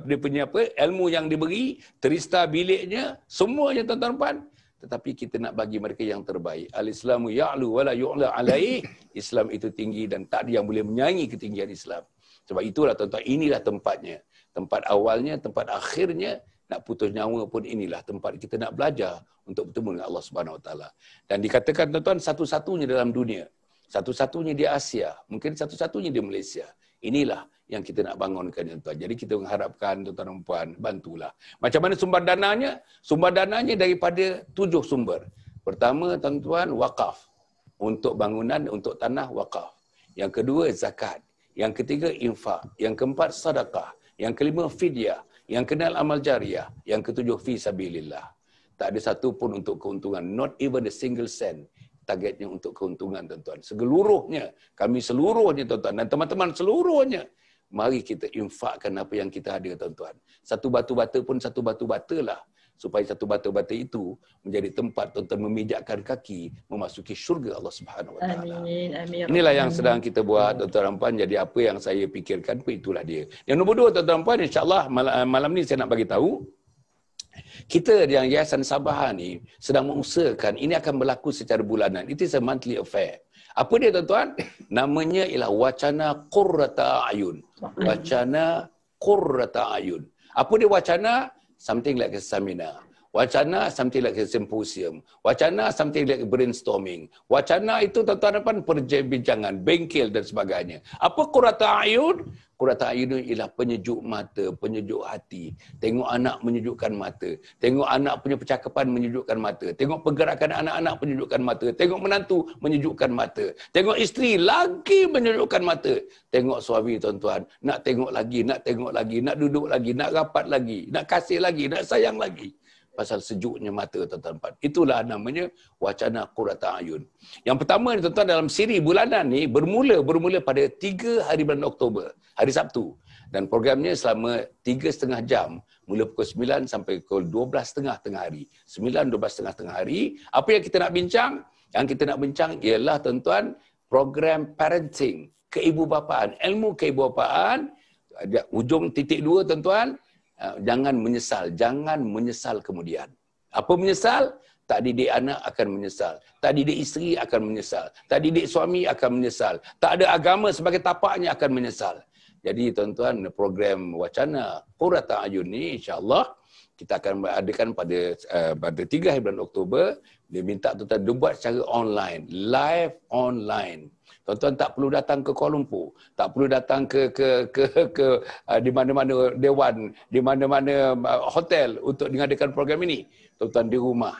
dia punya apa, ilmu yang diberi, 3-star biliknya, semuanya tuan-tuan. Tetapi kita nak bagi mereka yang terbaik. Al-Islamu ya'lu wa la yu'la alaih. Islam itu tinggi dan tak ada yang boleh menyaingi ketinggian Islam. Sebab itulah tuan-tuan, inilah tempatnya. Tempat awalnya, tempat akhirnya, nak putus nyawa pun inilah tempat kita nak belajar untuk bertemu dengan Allah Subhanahu Wa Taala. Dan dikatakan tuan-tuan satu-satunya dalam dunia. Satu-satunya di Asia, mungkin satu-satunya di Malaysia. Inilah yang kita nak bangunkan tuan-tuan. Jadi kita mengharapkan tuan-tuan dan puan bantulah. Macam mana sumber dananya? Sumber dananya daripada 7 sumber. Pertama tuan-tuan, wakaf. Untuk bangunan, untuk tanah wakaf. Yang kedua zakat. Yang ketiga infak. Yang keempat sedekah. Yang kelima fidyah. Yang keenam amal jariah. Yang ketujuh fi sabilillah. Tak ada satu pun untuk keuntungan. Not even a single cent. Targetnya untuk keuntungan tuan-tuan. Seluruhnya. Kami seluruhnya tuan-tuan. Dan teman-teman seluruhnya. Mari kita infakkan apa yang kita ada tuan-tuan. Satu batu bata pun satu batu bata lah. Supaya satu batu bata itu menjadi tempat tuan-tuan memijakkan kaki memasuki syurga Allah Subhanahu Wa Taala. Amin. Amin. Inilah yang sedang kita buat tuan-tuan dan puan. Jadi apa yang saya fikirkan pun itulah dia. Yang nombor 2 tuan-tuan dan puan, insya-Allah malam ni saya nak bagi tahu kita yang Yayasan Sabaha ni sedang mengusahakan ini akan berlaku secara bulanan. It is a monthly affair. Apa dia tuan-tuan? Namanya ialah Wacana Qurrata Ayun. Wacana Qurrata Ayun. Apa dia wacana? Something like a seminar. Wacana something like a symposium. Wacana something like brainstorming. Wacana itu tuan-tuan perbincangan, bengkel dan sebagainya. Apa Qurrata Ayun? Qurrata Ayun ialah penyejuk mata, penyejuk hati. Tengok anak menyejukkan mata. Tengok anak punya percakapan menyejukkan mata. Tengok pergerakan anak-anak menyejukkan mata. Tengok menantu menyejukkan mata. Tengok isteri lagi menyejukkan mata. Tengok suami tuan-tuan, nak tengok lagi, nak tengok lagi, nak duduk lagi, nak rapat lagi, nak kasih lagi, nak sayang lagi. Pasal sejuknya mata tuan-tuan. Itulah namanya Wacana Qurrata Ayun. Yang pertama ni tuan-tuan dalam siri bulanan ni bermula pada 3 hari bulan Oktober, hari Sabtu. Dan programnya selama 3,5 jam, mula pukul 9 sampai pukul 12.30 tengah hari. 9, 12.30 tengah hari. Apa yang kita nak bincang? Yang kita nak bincang ialah tuan-tuan program parenting, keibubapaan, ilmu keibubapaan. Ujung titik 2 tuan-tuan, jangan menyesal kemudian. Apa menyesal? Tak didik anak akan menyesal. Tak didik isteri akan menyesal. Tak didik suami akan menyesal. Tak ada agama sebagai tapaknya akan menyesal. Jadi tuan-tuan, program Wacana Qurrata Ayun ni insya-Allah kita akan adakan pada 3 hari bulan Oktober. Dia minta tuan-tuan dibuat secara online, live online. Tuan-tuan tak perlu datang ke Kuala Lumpur, tak perlu datang ke di mana-mana dewan, di mana-mana hotel untuk mengadakan program ini. Tuan-tuan di rumah,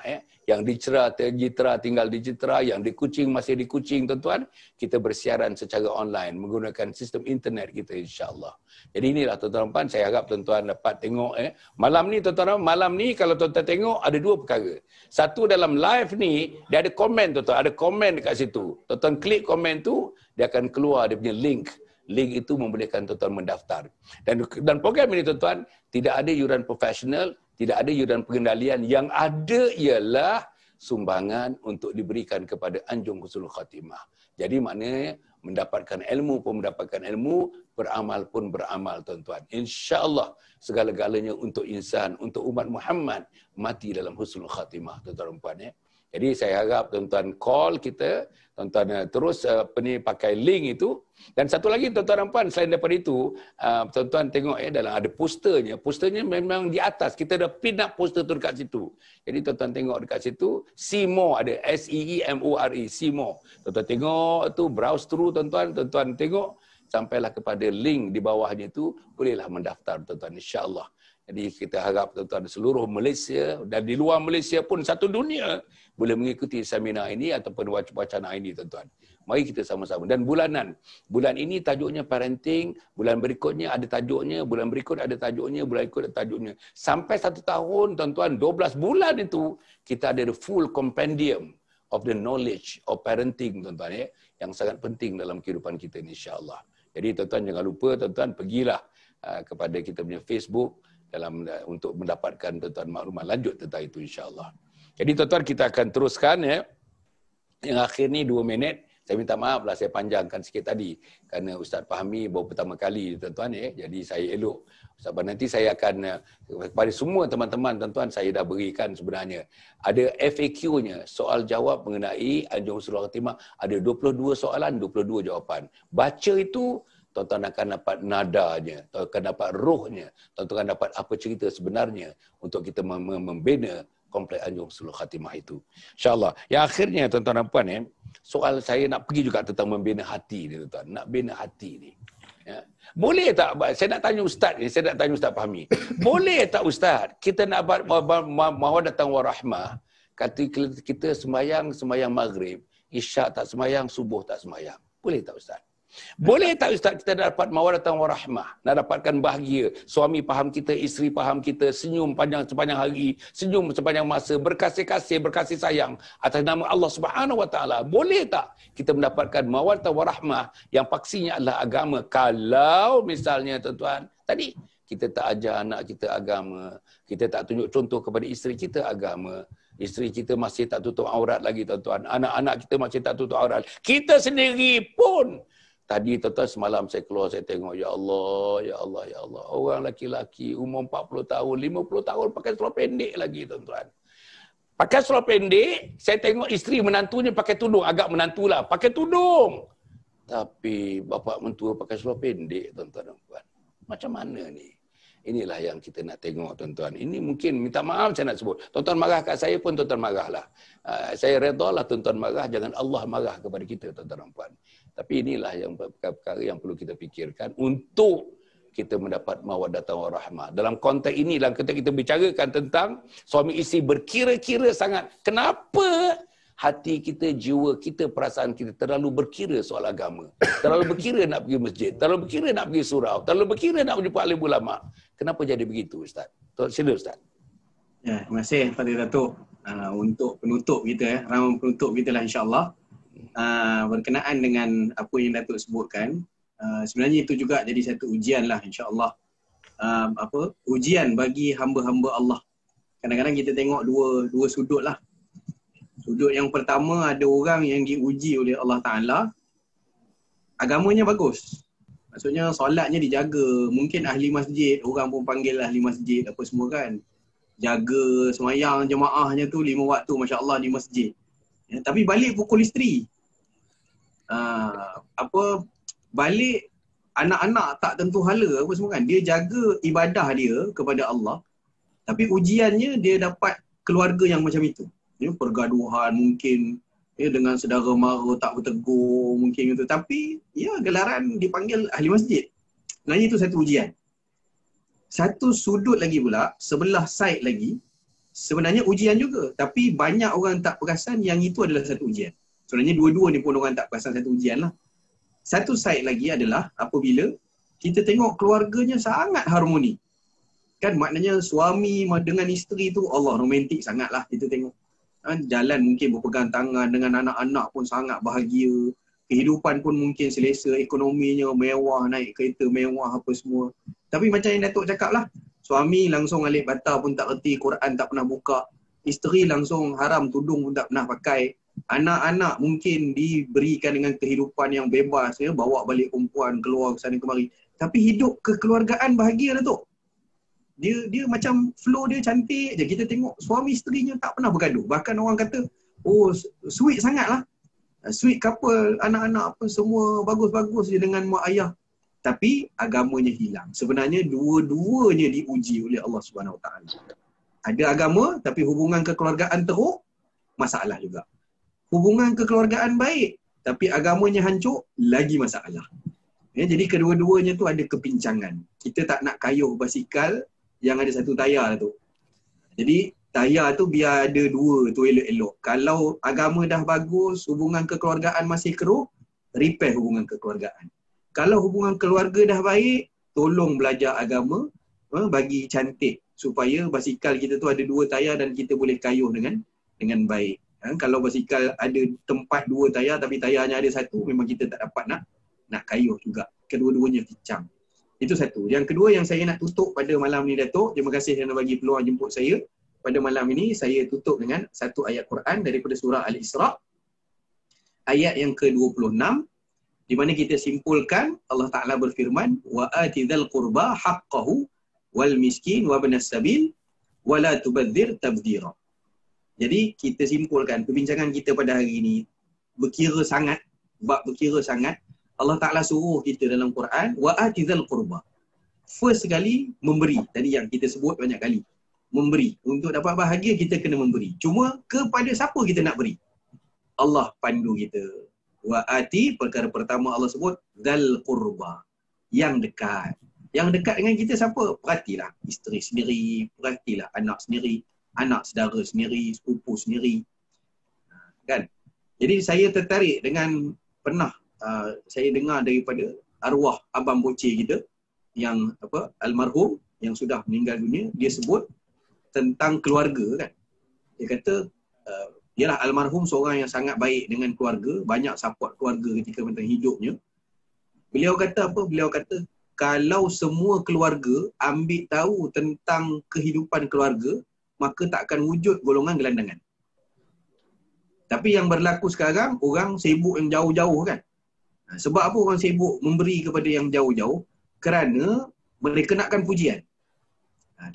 yang di Jitra tinggal di Jitra, yang di Kuching masih di Kuching tuan-tuan, kita bersiaran secara online menggunakan sistem internet kita insya-Allah. Jadi inilah tuan-tuan, saya harap tuan-tuan dapat tengok malam ni tuan-tuan, malam ni kalau tuan-tuan tengok ada 2 perkara. Satu, dalam live ni dia ada komen tuan-tuan, ada komen dekat situ. Tuan-tuan klik komen tu, dia akan keluar dia punya link. Link itu membolehkan tuan-tuan mendaftar. Dan program ini tuan-tuan tidak ada yuran profesional, tidak ada yuran pengendalian. Yang ada ialah sumbangan untuk diberikan kepada Anjung Husnul Khatimah. Jadi maknanya mendapatkan ilmu pun mendapatkan ilmu, beramal pun beramal tuan-tuan. Insya-Allah segala-galanya untuk insan, untuk umat Muhammad mati dalam Husnul Khatimah tuan-tuan dan puan. Jadi saya harap tuan-tuan call kita, tuan-tuan terus pakai link itu. Dan satu lagi tuan-tuan dan puan, selain daripada itu, tuan-tuan tengok dalam ada posternya. Posternya memang di atas. Kita dah pin up poster tu dekat situ. Jadi tuan-tuan tengok dekat situ, see more, ada SEEMORE, see more. Tuan-tuan tengok tu, browse through tuan-tuan, tuan-tuan tengok sampailah kepada link di bawahnya itu, bolehlah mendaftar tuan-tuan insya-Allah. Jadi kita harap tuan-tuan seluruh Malaysia dan di luar Malaysia pun satu dunia boleh mengikuti seminar ini ataupun wacana ini tuan-tuan. Mari kita sama-sama. Dan bulanan. Bulan ini tajuknya parenting, bulan berikutnya ada tajuknya, bulan berikut ada tajuknya, bulan berikut ada tajuknya. Sampai 1 tahun tuan-tuan, 12 bulan itu kita ada the full compendium of the knowledge of parenting tuan-tuan yang sangat penting dalam kehidupan kita ini insya-Allah. Jadi tuan-tuan jangan lupa tuan-tuan pergilah kepada kita punya Facebook untuk mendapatkan tuan-tuan maklumat lanjut tentang itu insya-Allah. Jadi tuan-tuan kita akan teruskan Yang akhir ni 2 minit. Saya minta maaf lah saya panjangkan sikit tadi kerana Ustaz Fahmi baru pertama kali tuan-tuan Jadi saya elok. Sebab nanti saya akan kepada semua teman-teman tuan-tuan saya dah berikan sebenarnya. Ada FAQ-nya, soal jawab mengenai Anjung Husnul Khatimah, ada 22 soalan, 22 jawapan. Baca itu tuan-tuan akan dapat nadanya, tuan akan dapat rohnya, tuan-tuan akan dapat apa cerita sebenarnya untuk kita membina kompleks Anjung Husnul Khatimah itu. InsyaAllah. Yang akhirnya tuan-tuan dan puan soal saya nak pergi juga tentang membina hati ni tuan-tuan. Nak bina hati ni. Boleh tak, saya nak tanya Ustaz ni, saya nak tanya Ustaz Fahmi. Boleh tak Ustaz, kita nak buat mawaddatun warahmah, kata kita sembahyang maghrib, isyak tak sembahyang, subuh tak sembahyang. Boleh tak Ustaz? Boleh tak Ustaz kita dapat mawaddatun warahmah, nak dapatkan bahagia, suami faham kita, isteri faham kita, senyum sepanjang hari, senyum sepanjang masa, berkasih sayang atas nama Allah Subhanahu Wa Taala. Boleh tak kita mendapatkan mawaddatun warahmah yang paksinya adalah agama? Kalau misalnya tuan-tuan, tadi kita tak ajar anak kita agama, kita tak tunjuk contoh kepada isteri kita agama, isteri kita masih tak tutup aurat lagi tuan-tuan, anak-anak kita masih tak tutup aurat, kita sendiri pun. Tadi tuan-tuan semalam saya keluar, saya tengok, ya Allah, orang laki-laki umur 40 tahun, 50 tahun pakai seluar pendek lagi tuan-tuan. Pakai seluar pendek, saya tengok isteri menantunya pakai tudung, agak menantulah, pakai tudung. Tapi bapa mentua pakai seluar pendek tuan-tuan. Macam mana ni? Inilah yang kita nak tengok tuan-tuan. Ini mungkin, minta maaf saya nak sebut. Tuan-tuan marah kat saya pun tuan-tuan marahlah. Saya redalah tuan-tuan marah, jangan Allah marah kepada kita tuan-tuan dan puan. Tapi inilah yang perkara yang perlu kita fikirkan untuk kita mendapat mawaddatun warahmah. Dalam konteks ini, dalam konteks kita bicarakan tentang suami isteri berkira-kira sangat. Kenapa hati kita, jiwa kita, perasaan kita terlalu berkira soal agama? Terlalu berkira nak pergi masjid, terlalu berkira nak pergi surau, terlalu berkira nak berjumpa alim ulama. Kenapa jadi begitu Ustaz? Sila Ustaz. Ya, terima kasih Fadil Datuk untuk penutup kita, ramuan penutup kita lah insya-Allah. Berkenaan dengan apa yang Datuk sebutkan, sebenarnya itu juga jadi satu ujian lah insya-Allah. Ujian bagi hamba-hamba Allah. Kadang-kadang kita tengok dua sudut lah. Sudut yang pertama, ada orang yang diuji oleh Allah Ta'ala, agamanya bagus. Maksudnya solatnya dijaga, mungkin ahli masjid, orang pun panggil ahli masjid apa semua kan. Jaga semayang jemaahnya tu 5 waktu masya-Allah di masjid. Ya, tapi balik pukul isteri. Balik anak-anak tak tentu hala apa semua kan. Dia jaga ibadah dia kepada Allah. Tapi ujiannya dia dapat keluarga yang macam itu. Ya, pergaduhan mungkin, ya, dengan saudara mara tak bertegur mungkin itu. Tapi ya gelaran dipanggil ahli masjid. Sebenarnya itu satu ujian. Satu sudut lagi pula, sebelah side lagi, sebenarnya ujian juga. Tapi banyak orang tak perasan yang itu adalah satu ujian. Sebenarnya dua-dua ni pun orang tak perasan satu ujian lah. Satu side lagi adalah apabila kita tengok keluarganya sangat harmoni. Kan maknanya suami dengan isteri tu Allah romantik sangat lah kita tengok. Jalan mungkin berpegang tangan, dengan anak-anak pun sangat bahagia. Kehidupan pun mungkin selesa, ekonominya mewah, naik kereta mewah apa semua. Tapi macam yang Datuk cakap lah, suami langsung alik bata pun tak reti, Quran tak pernah buka. Isteri langsung haram tudung pun tak pernah pakai. Anak-anak mungkin diberikan dengan kehidupan yang bebas, ya, bawa balik perempuan, keluar ke sana kemari. Tapi hidup kekeluargaan bahagia Datuk. Dia macam flow dia cantik je. Kita tengok suami isterinya tak pernah bergaduh. Bahkan orang kata, oh sweet sangat lah. Sweet couple, anak-anak apa semua bagus-bagus je dengan mak ayah. Tapi agamanya hilang. Sebenarnya dua-duanya diuji oleh Allah Subhanahu Wa Taala. Ada agama tapi hubungan kekeluargaan teruk, masalah juga. Hubungan kekeluargaan baik tapi agamanya hancur, lagi masalah. Ya, jadi kedua-duanya tu ada kepincangan. Kita tak nak kayuh basikal yang ada satu tayar tu. Jadi tayar tu biar ada dua tu elok-elok. Kalau agama dah bagus, hubungan kekeluargaan masih keruh, repair hubungan kekeluargaan. Kalau hubungan keluarga dah baik, tolong belajar agama, bagi cantik supaya basikal kita tu ada dua tayar dan kita boleh kayuh dengan baik. Kalau basikal ada tempat dua tayar tapi tayarnya ada satu, memang kita tak dapat nak kayuh juga. Kedua-duanya pincang. Itu satu. Yang kedua yang saya nak tutup pada malam ni, Datuk, terima kasih kerana bagi peluang jemput saya. Pada malam ini saya tutup dengan satu ayat Quran daripada surah Al-Isra, ayat yang ke-26, di mana kita simpulkan Allah Ta'ala berfirman, wa atidhal qurba haqqahu wal miskin wa ibnas sabil wa la tubadzir tabdzira. Jadi kita simpulkan perbincangan kita pada hari ini berkira sangat, bab berkira sangat. Allah Ta'ala suruh kita dalam Quran, wa atidhal qurba. First sekali memberi, tadi yang kita sebut banyak kali. Memberi. Untuk dapat bahagia kita kena memberi. Cuma kepada siapa kita nak beri? Allah pandu kita. Wa ati, perkara pertama Allah sebut, dzal qurba. Yang dekat. Yang dekat dengan kita siapa? Perhatilah isteri sendiri, perhatilah anak sendiri, anak saudara sendiri, sepupu sendiri. Kan? Jadi saya tertarik dengan pernah saya dengar daripada arwah abang bocil kita yang almarhum yang sudah meninggal dunia, dia sebut tentang keluarga kan. Dia kata ialah almarhum seorang yang sangat baik dengan keluarga, banyak support keluarga ketika tentang hidupnya. Beliau kata apa? Beliau kata kalau semua keluarga ambil tahu tentang kehidupan keluarga, maka tak akan wujud golongan gelandangan. Tapi yang berlaku sekarang, orang sibuk yang jauh-jauh kan. Sebab apa orang sibuk memberi kepada yang jauh-jauh? Kerana mereka nakkan pujian.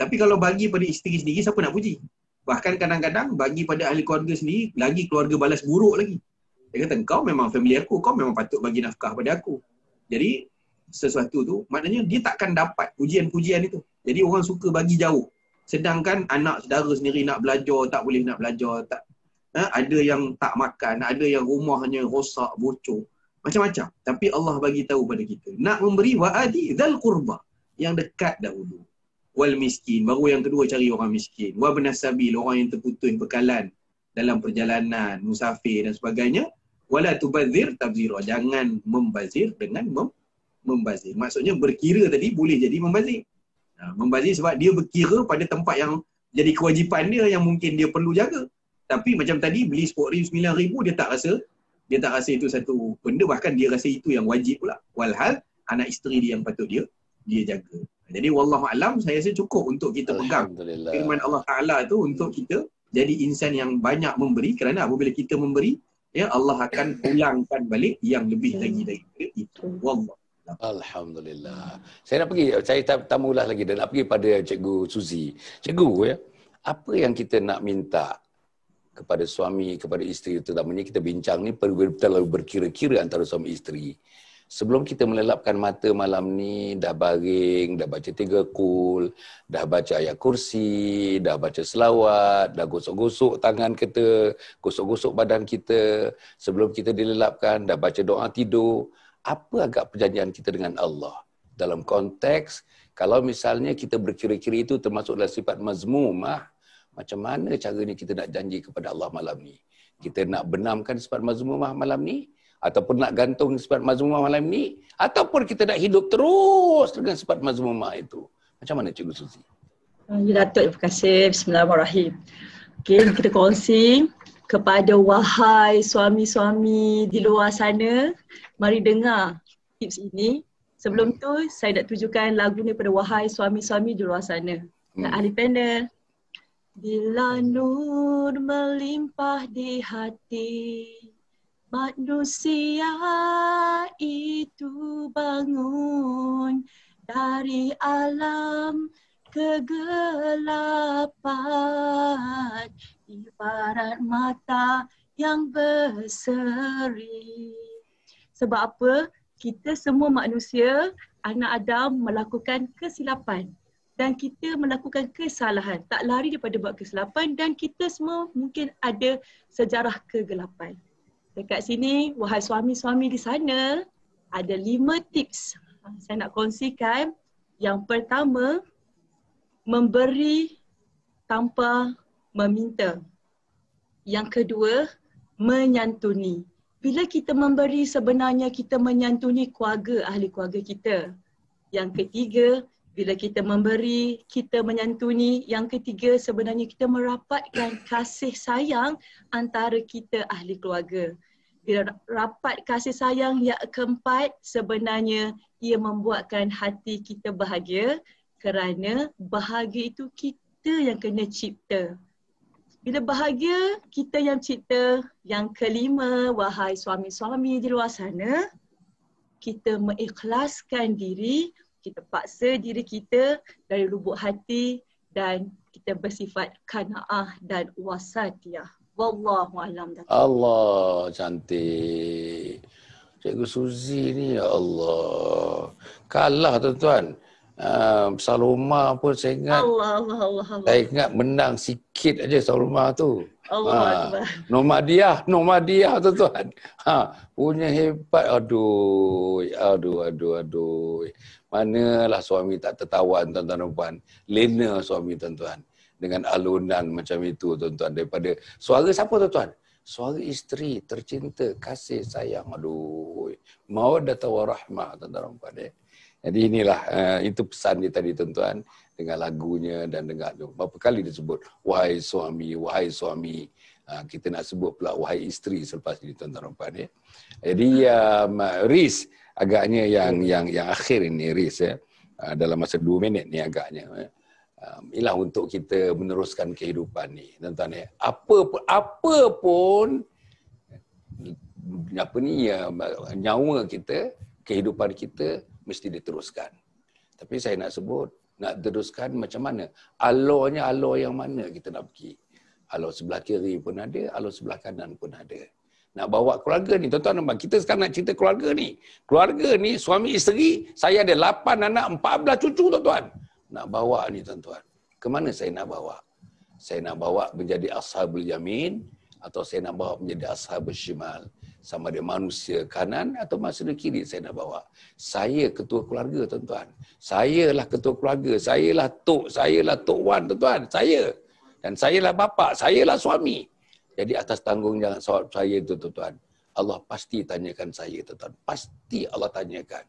Tapi kalau bagi pada isteri sendiri, siapa nak puji? Bahkan kadang-kadang bagi pada ahli keluarga sendiri, lagi keluarga balas buruk lagi. Dia kata, kau memang family aku, kau memang patut bagi nafkah pada aku. Jadi, sesuatu tu, maknanya dia takkan dapat pujian-pujian itu. Jadi orang suka bagi jauh. Sedangkan anak saudara sendiri nak belajar, tak boleh nak belajar. Ada yang tak makan, ada yang rumahnya rosak, bocor. Macam-macam. Tapi Allah bagi tahu pada kita. Nak memberi wa'adi dzal qurba. Yang dekat dahulu. Wal miskin. Baru yang kedua cari orang miskin. Wa ibnas sabil. Orang yang terputus bekalan dalam perjalanan, musafir dan sebagainya. Wala tubadzir tabzira. Jangan membazir dengan membazir. Maksudnya berkira tadi boleh jadi membazir. Membazir sebab dia berkira pada tempat yang jadi kewajipan dia yang mungkin dia perlu jaga. Tapi macam tadi beli RM10,000, RM9,000 dia tak rasa itu satu benda, bahkan dia rasa itu yang wajib pula. Walhal anak isteri dia yang patut dia jaga. Jadi wallahu alam, saya rasa cukup untuk kita pegang firman Allah Ta'ala tu untuk kita jadi insan yang banyak memberi, kerana apabila kita memberi, ya Allah akan pulangkan balik yang lebih lagi daripada itu. Wallah. Alhamdulillah. Saya tamulah lagi dan nak pergi pada Cikgu Suzy. Cikgu, ya, apa yang kita nak minta kepada suami, kepada isteri, terutamanya kita bincang ni terlalu berkira-kira antara suami isteri. Sebelum kita melelapkan mata malam ni, dah baring, dah baca 3 qul, dah baca ayat kursi, dah baca selawat, dah gosok-gosok tangan kita, gosok-gosok badan kita. Sebelum kita dilelapkan, dah baca doa tidur. Apa agak perjanjian kita dengan Allah? Dalam konteks, kalau misalnya kita berkira-kira itu termasuk dalam sifat mazmumah, macam mana caranya kita nak janji kepada Allah malam ni? Kita nak benamkan sifat mazmumah malam ni? Ataupun nak gantung sifat mazmumah malam ni? Ataupun kita nak hidup terus dengan sifat mazmumah itu? Macam mana Cikgu Suzy? Ya Datuk, terima kasih. Bismillahirrahmanirrahim. Okay, kita kongsi kepada wahai suami-suami di luar sana. Mari dengar tips ini. Sebelum tu, saya nak tujukan lagu ni pada wahai suami-suami di luar sana. Ahli panel. Bila nur melimpah di hati, manusia itu bangun dari alam kegelapan, ibarat mata yang berseri. Sebab apa? Kita semua manusia, anak Adam melakukan kesilapan. Dan kita melakukan kesalahan, tak lari daripada buat kesilapan, dan kita semua mungkin ada sejarah kegelapan. Dekat sini, wahai suami-suami di sana, ada 5 tips saya nak kongsikan. Yang pertama, memberi tanpa meminta. Yang kedua, menyantuni. Bila kita memberi, sebenarnya kita menyantuni keluarga, ahli keluarga kita. Yang ketiga, bila kita memberi, kita menyantuni. Yang ketiga, sebenarnya kita merapatkan kasih sayang antara kita ahli keluarga. Bila rapat kasih sayang yang keempat, sebenarnya ia membuatkan hati kita bahagia, kerana bahagia itu kita yang kena cipta. Bila bahagia, kita yang cipta. Yang kelima, wahai suami-suami di luar sana, kita mengikhlaskan diri, kita paksa diri kita dari lubuk hati dan kita bersifat qanaah dan wasatiyah. Wallahu a'lam. Allah, cantik. Cikgu Suzy ni, ya Allah. Kalah tuan-tuan. Saloma pun saya ingat. Allah. Saya ingat menang sikit aja Saloma tu. Allah. Nomadiah tuan-tuan. Punya hebat. Aduh. Manalah suami tak tertawan tuan-tuan dan puan. Lena suami tuan-tuan. Dengan alunan macam itu tuan-tuan. Daripada suara siapa tuan-tuan? Suara isteri tercinta, kasih sayang. Aduh. Mawaddah warahmah tuan-tuan dan puan. Jadi inilah itu pesan dia tadi tuan-tuan, dengan lagunya dan dengan berapa kali disebut wahai suami. Kita nak sebut pula wahai isteri selepas ini tuan-tuan dan puan. Jadi Riz agaknya yang akhir ini Riz dalam masa 2 minit ni agaknya ialah untuk kita meneruskan kehidupan ni tuan-tuan. Apa pun nyawa kita, kehidupan kita mesti diteruskan. Tapi saya nak sebut, nak teruskan macam mana? Alurnya alur yang mana kita nak pergi? Alur sebelah kiri pun ada, alur sebelah kanan pun ada. Nak bawa keluarga ni, tuan-tuan, kita sekarang nak cerita keluarga ni. Keluarga ni, suami isteri, saya ada 8 anak, 14 cucu tuan-tuan. Nak bawa ni tuan-tuan. Ke mana saya nak bawa? Saya nak bawa menjadi ashabul yamin, atau saya nak bawa menjadi ashabul shimal. Sama ada manusia kanan atau manusia kiri saya nak bawa. Saya ketua keluarga tuan-tuan. Sayalah ketua keluarga. Sayalah Tok Wan tuan-tuan. Saya. Dan sayalah bapa. Sayalah suami. Jadi atas tanggungjawab saya itu tuan-tuan. Allah pasti tanyakan saya tuan-tuan. Pasti Allah tanyakan.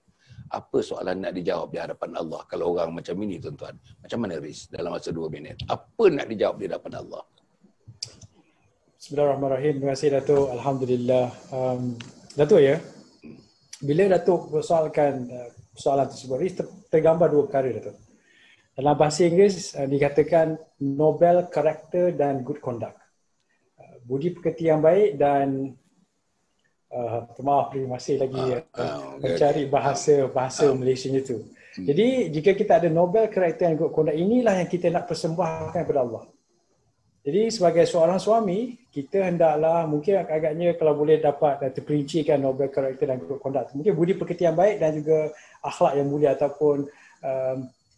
Apa soalan nak dijawab di hadapan Allah kalau orang macam ini tuan-tuan? Macam mana Riz dalam masa 2 minit? Apa nak dijawab di hadapan Allah? Bismillahirrahmanirrahim. Terima kasih Datuk. Alhamdulillah. Datuk ya, bila Datuk bersoalkan soalan tersebut, tergambar 2 perkara Datuk. Dalam bahasa Inggeris dikatakan Nobel Character dan Good Conduct. Budi pekerti yang baik dan maaf masih lagi mencari bahasa Malaysianya tu. Jadi jika kita ada Nobel Character and Good Conduct, inilah yang kita nak persembahkan kepada Allah. Jadi sebagai seorang suami, kita hendaklah mungkin agaknya kalau boleh dapat terperincikan Nobel Character dan Good Conduct. Mungkin budi pekerti yang baik dan juga akhlak yang mulia ataupun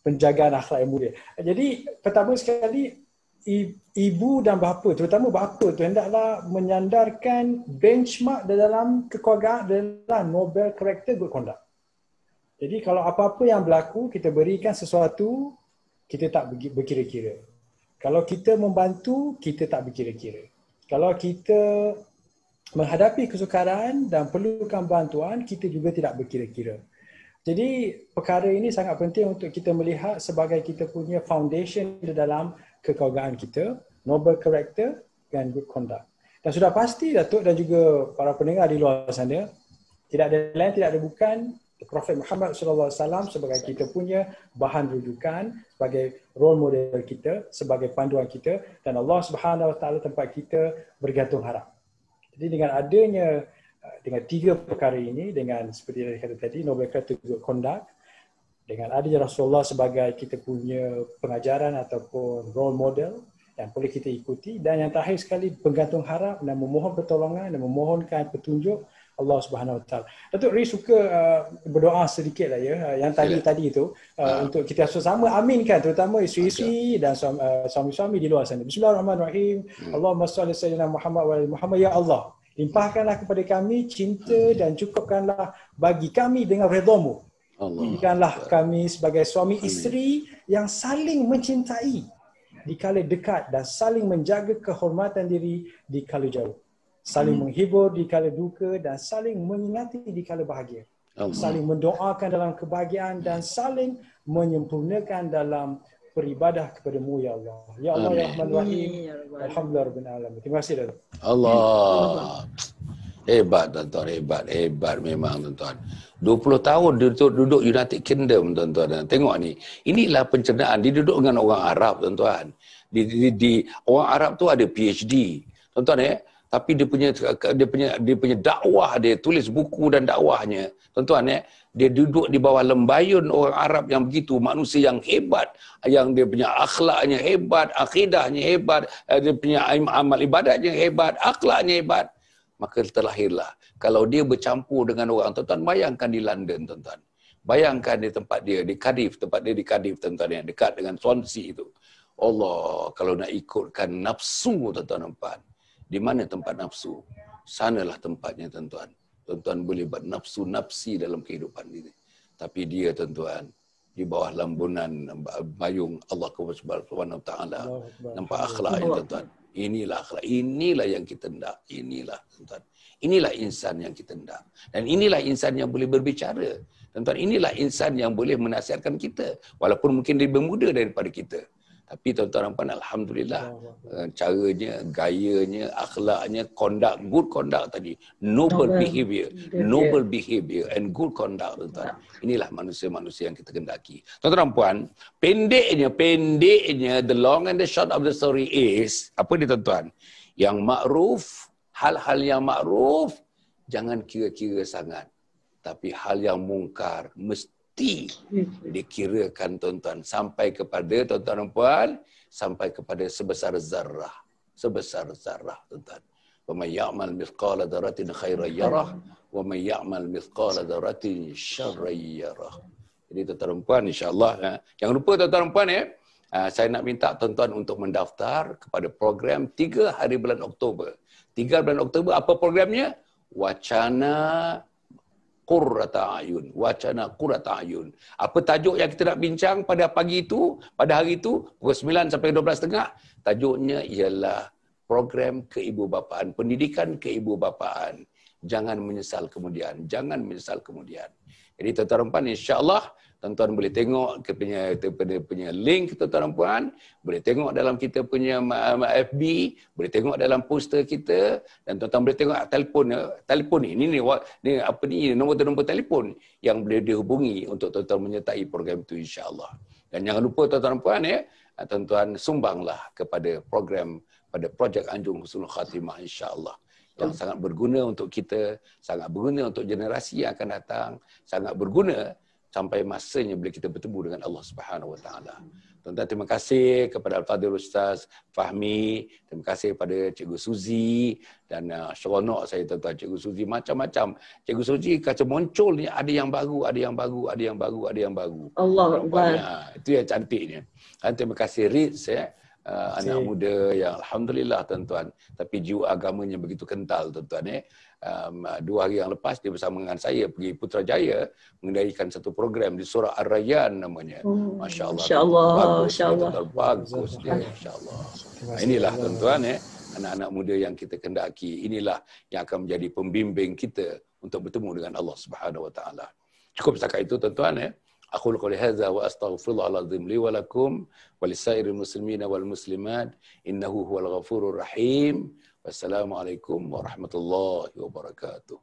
penjagaan akhlak yang mulia. Jadi pertama sekali, ibu dan bapa, terutama bapa tu hendaklah menyandarkan benchmark dalam kekeluargaan dalam Nobel Character Good Conduct. Jadi kalau apa-apa yang berlaku, kita berikan sesuatu, kita tak berkira-kira. Kalau kita membantu, kita tak berkira-kira. Kalau kita menghadapi kesukaran dan perlukan bantuan, kita juga tidak berkira-kira. Jadi perkara ini sangat penting untuk kita melihat sebagai kita punya foundation di dalam kekeluargaan kita, Noble Character dan Good Conduct. Dan sudah pasti Datuk dan juga para pendengar di luar sana, tidak ada lain, tidak ada bukan, Prophet Muhammad SAW sebagai kita punya bahan rujukan, sebagai role model kita, sebagai panduan kita, dan Allah Subhanahu Wa Taala tempat kita bergantung harap. Jadi dengan adanya dengan 3 perkara ini, dengan seperti yang kata tadi, Noble Character Good Conduct, dengan adanya Rasulullah sebagai kita punya pengajaran ataupun role model yang boleh kita ikuti, dan yang terakhir sekali bergantung harap dan memohon pertolongan dan memohonkan petunjuk Allah Subhanahu Wa Taala. Datuk Riz suka berdoa sedikit lah ya, yang tadi itu untuk kita sama aminkan, terutama isteri-isteri dan suami-suami di luar sana. Bismillahirrahmanirrahim. Allahumma shalli ala sayyidina Muhammad wa ali Muhammad. Ya Allah, limpahkanlah kepada kami cinta dan cukupkanlah bagi kami dengan redha-Mu. Jadikanlah kami sebagai suami isteri yang saling mencintai di kala dekat dan saling menjaga kehormatan diri di kala jauh. Saling menghibur di kala duka dan saling mengingati di kala bahagia. Saling mendoakan dalam kebahagiaan dan saling menyempurnakan dalam beribadah kepadamu ya Allah. Ya Allah ya Rahman Rahim. Alhamdulillah Rabbil Alamin. Terima kasih Datuk. Allah. Hebat tuan-tuan, hebat memang tuan-tuan. 20 tahun duduk United Kingdom tuan-tuan. Tengok ni. Inilah pencernaan. Dia duduk dengan orang Arab tuan-tuan. Orang Arab tu ada PhD. Tuan-tuan tapi dia punya dakwah, dia tulis buku dan dakwahnya. Tuan-tuan dia duduk di bawah lembayun orang Arab yang begitu, manusia yang hebat, yang dia punya akhlaknya hebat, akidahnya hebat, dia punya amal ibadatnya hebat, akhlaknya hebat. Maka terlahirlah. Kalau dia bercampur dengan orang, tuan-tuan bayangkan di London, tuan-tuan. Bayangkan di tempat dia, di Cardiff, tempat dia di Cardiff, tuan-tuan, yang dekat dengan Swansea itu. Allah, kalau nak ikutkan nafsu, tuan-tuan nampak. Di mana tempat nafsu? Sanalah tempatnya, tuan-tuan. Tuan-tuan boleh buat nafsu-nafsi dalam kehidupan ini. Tapi dia, tuan-tuan, di bawah lambunan bayung Allah Subhanahu Wa Taala. Nampak akhlaknya, tuan-tuan. Inilah akhlak. Inilah yang kita hendak. Inilah, tuan-tuan. Inilah insan yang kita hendak. Dan inilah insan yang boleh berbicara. Tuan-tuan, inilah insan yang boleh menasihatkan kita. Walaupun mungkin dia lebih muda daripada kita. Tapi tuan-tuan nampak, alhamdulillah, caranya, gayanya, akhlaknya, good conduct tadi, noble behavior and good conduct, tuan-tuan. Inilah manusia-manusia yang kita kendaki. Tuan-tuan dan puan, pendeknya the long and the short of the story is apa dia, tuan-tuan? Yang makruf, hal-hal yang makruf jangan kira-kira sangat. Tapi hal yang mungkar mesti dikirakan, tuan-tuan, sampai kepada, tuan-tuan dan puan, sampai kepada sebesar zarah, tuan-tuan. Wa may ya'mal mithqala dzarratin khairan yarah wa may ya'mal mithqala dzarratin syarran yarah. Jadi tuan-tuan dan puan, insya-Allah, jangan lupa tuan-tuan dan puan saya nak minta tuan-tuan untuk mendaftar kepada program 3 hari bulan Oktober. 3 bulan Oktober, apa programnya? Wacana Qurrata Ayun. Wacana Qurrata Ayun. Apa tajuk yang kita nak bincang pada pagi itu, pada hari itu, pukul 9 sampai 12.30? Tajuknya ialah program keibubapaan, pendidikan keibubapaan. Jangan menyesal kemudian. Jangan menyesal kemudian. Jadi tuan-tuan dan puan, insya-Allah tuan-tuan boleh tengok kita punya link, tuan-tuan dan puan, boleh tengok dalam kita punya FB, boleh tengok dalam poster kita, dan tuan-tuan boleh tengok telefon ni apa ni, nombor telefon yang boleh dihubungi untuk tuan-tuan menyertai program itu, insya-Allah. Dan jangan lupa tuan-tuan dan puan tuan-tuan sumbanglah kepada program pada projek Anjung Husnul Khatimah, insya-Allah. Yang sangat berguna untuk kita, sangat berguna untuk generasi yang akan datang, sangat berguna sampai masanya bila kita bertemu dengan Allah Subhanahu Wa Taala. Tuan-tuan, terima kasih kepada Al-Fadhil Ustaz Fahmi, terima kasih kepada Cikgu Suzy, dan seronok saya, tuan-tuan, Cikgu Suzy macam-macam. Cikgu Suzy kata muncul ni ada yang baru. Allah Akbar. Itu yang cantiknya. Dan terima kasih Ritz anak muda yang alhamdulillah, tuan-tuan, tapi jiwa agamanya begitu kental, tuan-tuan. 2 hari yang lepas dia bersama dengan saya pergi Putrajaya mengendalikan satu program di Surah Ar-Rayyan namanya. Masya-Allah. Bagus dia, insya-Allah. Inilah, tuan-tuan, anak-anak muda yang kita kendaki. Inilah yang akan menjadi pembimbing kita untuk bertemu dengan Allah Subhanahu Wa Taala. Cukup setakat itu, tuan-tuan. Aqulu qouli hadza wa astaghfirullahal azim li wa lakum wa lisairil muslimina wal muslimat innahu huwal ghafurur rahim. Wassalamualaikum warahmatullahi wabarakatuh.